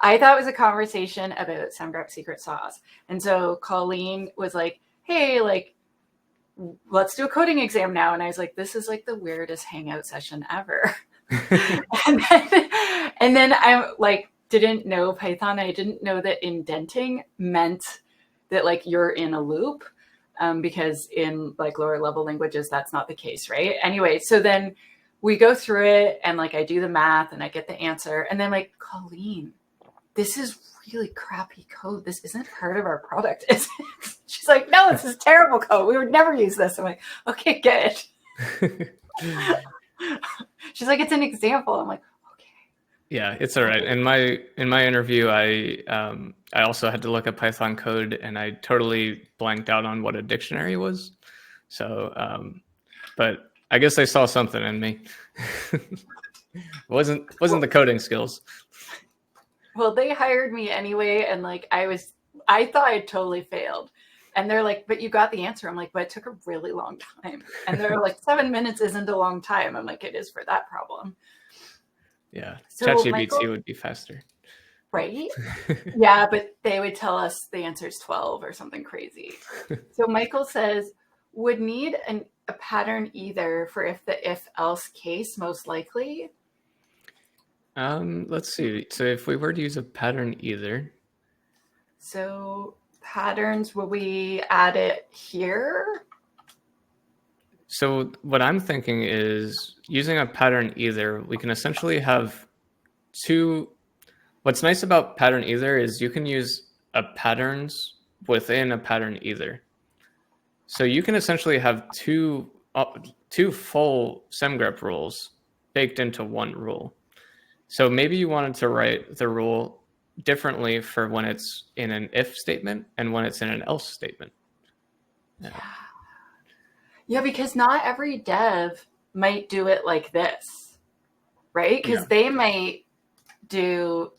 I thought it was a conversation about Semgrep secret sauce. And so Colleen was like, hey, like, let's do a coding exam now. And I was like, this is like the weirdest hangout session ever. and then I like didn't know Python. I didn't know that indenting meant that like you're in a loop, because in like lower level languages, that's not the case, right? Anyway, so then we go through it and like I do the math and I get the answer. And then like, Colleen, this is really crappy code. This isn't part of our product, is it? She's like, no, this is terrible code. We would never use this. I'm like, okay, good. She's like, it's an example. I'm like, okay. Yeah, it's all right. In my interview, I also had to look at Python code, and I totally blanked out on what a dictionary was. So, but I guess they saw something in me. wasn't the coding skills. Well, they hired me anyway, and like I thought I totally failed. And they're like, but you got the answer. I'm like, but it took a really long time. And they're like, 7 minutes isn't a long time. I'm like, it is for that problem. Yeah, so ChatGPT would be faster. Right? Yeah, but they would tell us the answer is 12 or something crazy. So Michael says, would need a pattern either for if the if-else case, most likely. Let's see. So if we were to use a pattern either. So patterns, will we add it here? So what I'm thinking is using a pattern either, we can essentially have two. What's nice about pattern either is you can use a patterns within a pattern either. So you can essentially have two full Semgrep rules baked into one rule. So maybe you wanted to write the rule differently for when it's in an if statement and when it's in an else statement. Yeah, because not every dev might do it like this, right? Because they might do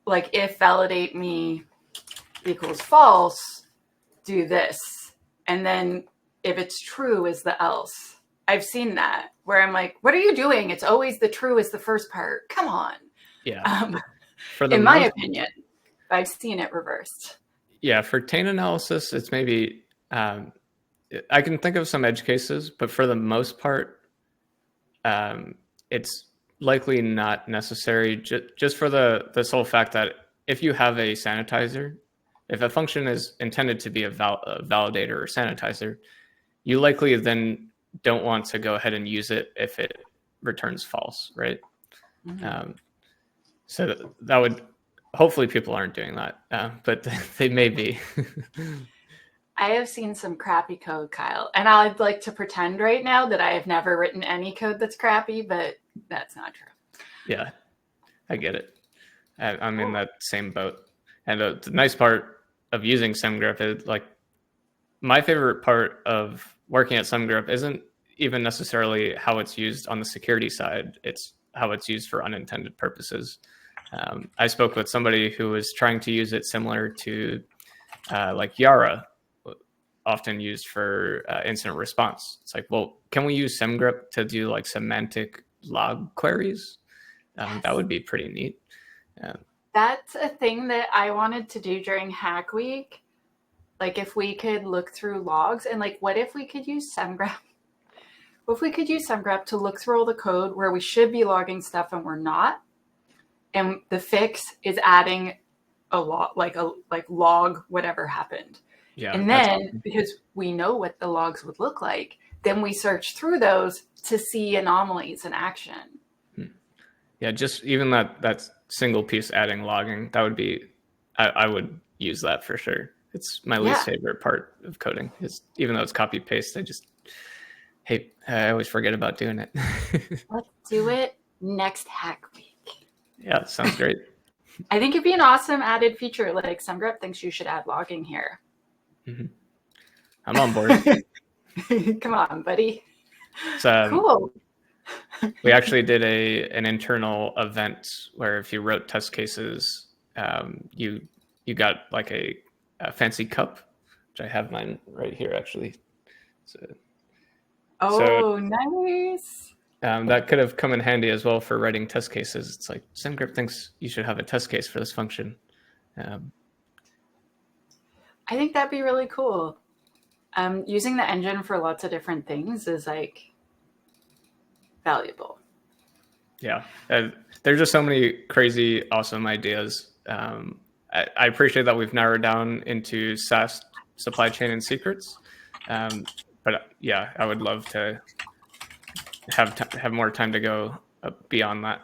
like if validate me equals false, do this. And then if it's true is the else. I've seen that where I'm like, what are you doing? It's always the true is the first part. Come on. Yeah. In my opinion, I've seen it reversed. Yeah, for taint analysis, it's maybe, I can think of some edge cases, but for the most part, it's likely not necessary just for the sole fact that if you have a sanitizer, if a function is intended to be a validator or sanitizer, you likely then don't want to go ahead and use it if it returns false, right? Mhm. So that would, hopefully people aren't doing that, but they may be. I have seen some crappy code, Kyle, and I'd like to pretend right now that I have never written any code that's crappy, but that's not true. Yeah, I get it. I'm in that same boat. And the nice part of using Semgrep is, like, my favorite part of working at Semgrep isn't even necessarily how it's used on the security side. It's how it's used for unintended purposes. I spoke with somebody who was trying to use it similar to like Yara, often used for incident response. It's like, well, can we use Semgrep to do like semantic log queries? Yes. That would be pretty neat. That's a thing that I wanted to do during Hack Week. Like, if we could look through logs and, like, what if we could use SemGrep? What if we could use SemGrep to look through all the code where we should be logging stuff and we're not? And the fix is adding a log, like log whatever happened. Yeah, And that's then, awesome. because we know what the logs would look like, then we search through those to see anomalies in action. Yeah, just even that single piece adding logging, that would be, I would use that for sure. It's my least favorite part of coding, is even though it's copy paste, I always forget about doing it. Let's do it next Hack Week. Yeah, sounds great. I think it'd be an awesome added feature. Like, Semgrep thinks you should add logging here. Mm-hmm. I'm on board. Come on, buddy. So, cool. We actually did an internal event where if you wrote test cases, you got like a fancy cup, which I have mine right here actually. So Nice. that could have come in handy as well for writing test cases. It's like, Semgrep thinks you should have a test case for this function. I think that'd be really cool. Using the engine for lots of different things is like valuable. Yeah, there's just so many crazy, awesome ideas. I appreciate that we've narrowed down into SaaS, supply chain, and secrets. But yeah, I would love to have more time to go beyond that.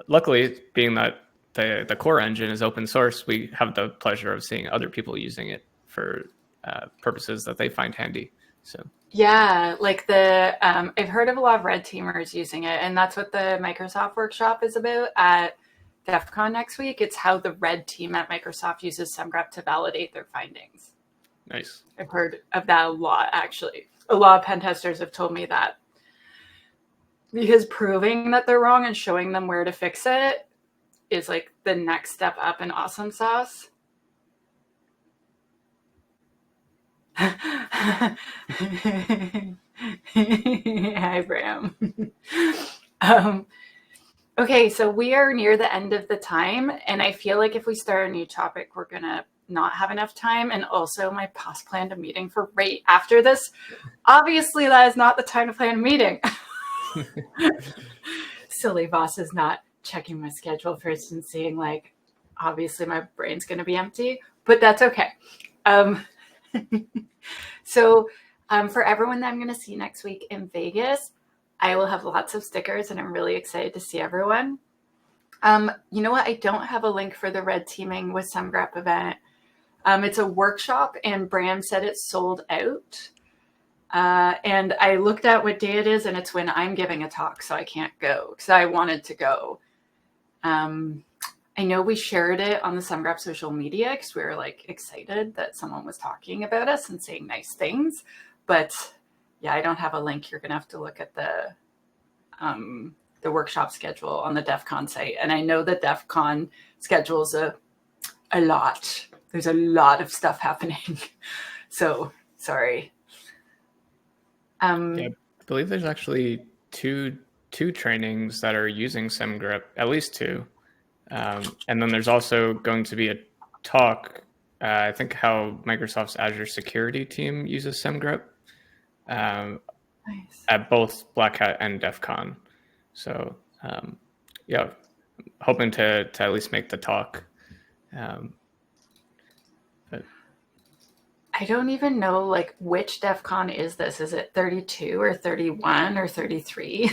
Luckily, being that the core engine is open source, we have the pleasure of seeing other people using it for purposes that they find handy. So yeah, like I've heard of a lot of red teamers using it, and that's what the Microsoft workshop is about at DEF CON next week. It's how the red team at Microsoft uses Semgrep to validate their findings. Nice. I've heard of that a lot, actually. A lot of pen testers have told me that. Because proving that they're wrong and showing them where to fix it is like the next step up in awesome sauce. Hi, Bram. Okay, so we are near the end of the time, and I feel like if we start a new topic, we're going to not have enough time. And also, my boss planned a meeting for right after this. Obviously, that is not the time to plan a meeting. Silly boss is not checking my schedule first and seeing, like, obviously my brain's going to be empty, but that's okay. So for everyone that I'm going to see next week in Vegas, I will have lots of stickers, and I'm really excited to see everyone. You know what? I don't have a link for the red teaming with Semgrep event. It's a workshop, and Bram said it's sold out. And I looked at what day it is, and it's when I'm giving a talk, so I can't go because I wanted to go. I know we shared it on the Semgrep social media because we were like excited that someone was talking about us and saying nice things. But yeah, I don't have a link. You're going to have to look at the workshop schedule on the DEF CON site. And I know that DEF CON schedules a lot. There's a lot of stuff happening. So sorry. Yeah, I believe there's actually two trainings that are using Semgrep, at least two. And then there's also going to be a talk I think how Microsoft's Azure security team uses Semgrep Nice. at both Black Hat and DEF CON. So yeah, hoping to at least make the talk. But I don't even know like which DEF CON is this. Is it 32 or 31 or 33?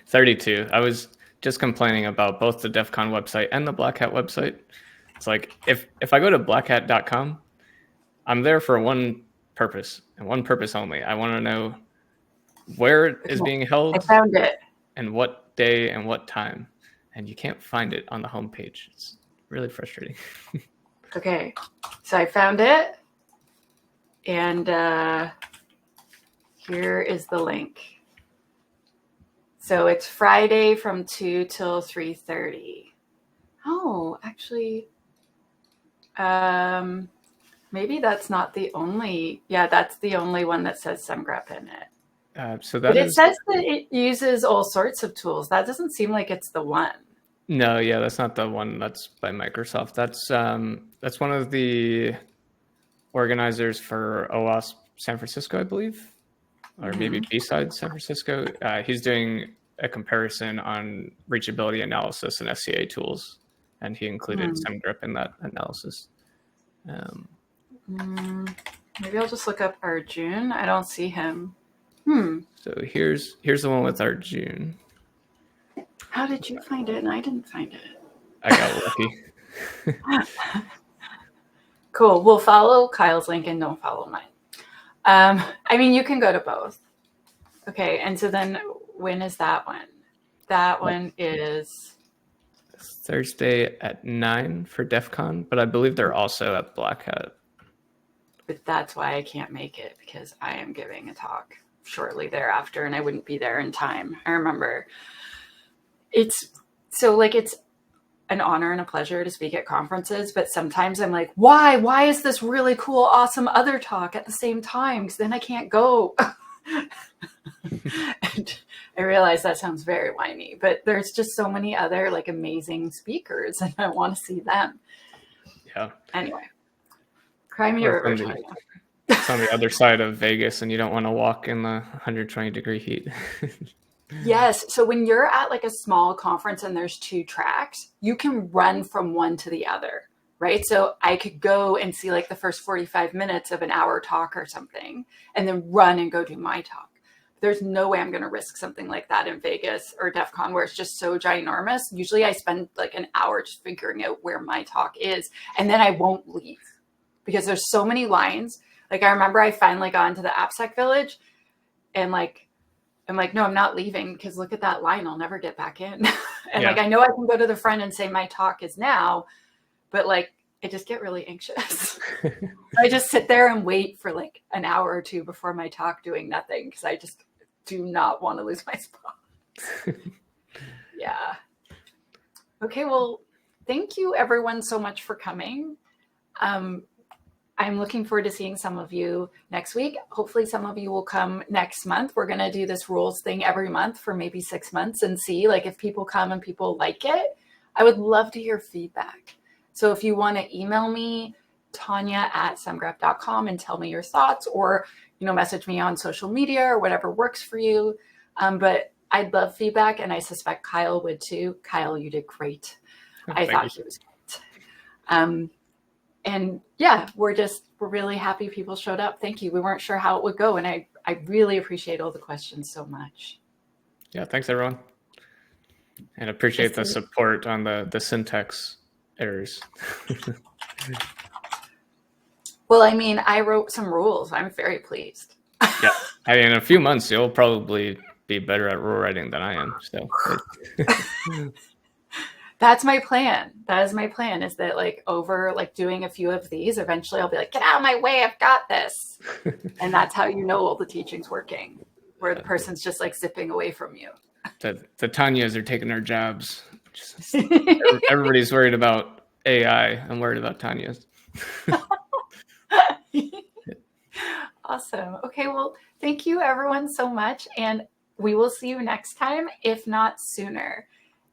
32. I was just complaining about both the DEF CON website and the Black Hat website. It's like if I go to blackhat.com, I'm there for one purpose and one purpose only. I want to know where it is being I held found it. and what day and what time. And you can't find it on the homepage. It's really frustrating. Okay, so I found it. And here is the link. So it's Friday from 2 till 3:30. Oh, actually, maybe that's not the only. Yeah, that's the only one that says Semgrep in it. So But that it says that it uses all sorts of tools. That doesn't seem like it's the one. No, yeah, that's not the one that's by Microsoft. That's one of the organizers for OWASP San Francisco, I believe, or maybe B-Side San Francisco. He's doing a comparison on reachability analysis and SCA tools, and he included Semgrep in that analysis. Maybe I'll just look up Arjun. I don't see him. So here's the one with Arjun. How did you find it and I didn't find it? I got lucky. Cool. We'll follow Kyle's link and don't follow mine. I mean, you can go to both. Okay. And so then when is that one? That one is Thursday at 9 for DEF CON, but I believe they're also at Black Hat. But that's why I can't make it, because I am giving a talk shortly thereafter and I wouldn't be there in time. I remember it's an honor and a pleasure to speak at conferences, but sometimes I'm like, why is this really cool, awesome other talk at the same time? Because then I can't go. And I realize that sounds very whiny, but there's just so many other like amazing speakers and I want to see them. Yeah. Anyway, cry me a river, Tanya. It's on the other side of Vegas and you don't want to walk in the 120-degree heat. Yes. So when you're at like a small conference and there's 2 tracks, you can run from one to the other, right? So I could go and see like the first 45 minutes of an hour talk or something and then run and go do my talk. There's no way I'm going to risk something like that in Vegas or DEF CON where it's just so ginormous. Usually I spend like an hour just figuring out where my talk is and then I won't leave because there's so many lines. Like I remember I finally got into the AppSec Village and like, I'm like, no, I'm not leaving because look at that line. I'll never get back in. And like, I know I can go to the front and say my talk is now, but like, I just get really anxious. I just sit there and wait for like an hour or 2 before my talk doing nothing because I just do not want to lose my spot. Yeah. Okay. Well, thank you everyone so much for coming. I'm looking forward to seeing some of you next week. Hopefully some of you will come next month. We're going to do this rules thing every month for maybe 6 months and see like if people come and people like it. I would love to hear feedback. So if you want to email me, Tanya@semgrep.com and tell me your thoughts or, message me on social media or whatever works for you. But I'd love feedback and I suspect Kyle would too. Kyle, you did great. I thought he was great. And yeah, we're really happy people showed up. Thank you. We weren't sure how it would go. And I really appreciate all the questions so much. Yeah, thanks everyone. And appreciate the support on the syntax errors. Well, I mean, I wrote some rules. I'm very pleased. Yeah. I mean, in a few months, you'll probably be better at rule writing than I am. So that's my plan. That is my plan, is that like over like doing a few of these, eventually I'll be like, get out of my way. I've got this. And that's how you know all the teaching's working, where the person's just like zipping away from you. The Tanyas are taking our jobs. Everybody's worried about AI. I'm worried about Tanya's. Awesome. Okay, well, thank you everyone so much. And we will see you next time, if not sooner.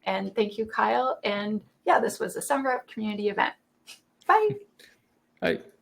And thank you, Kyle. And yeah, this was a Semgrep community event. Bye. Bye.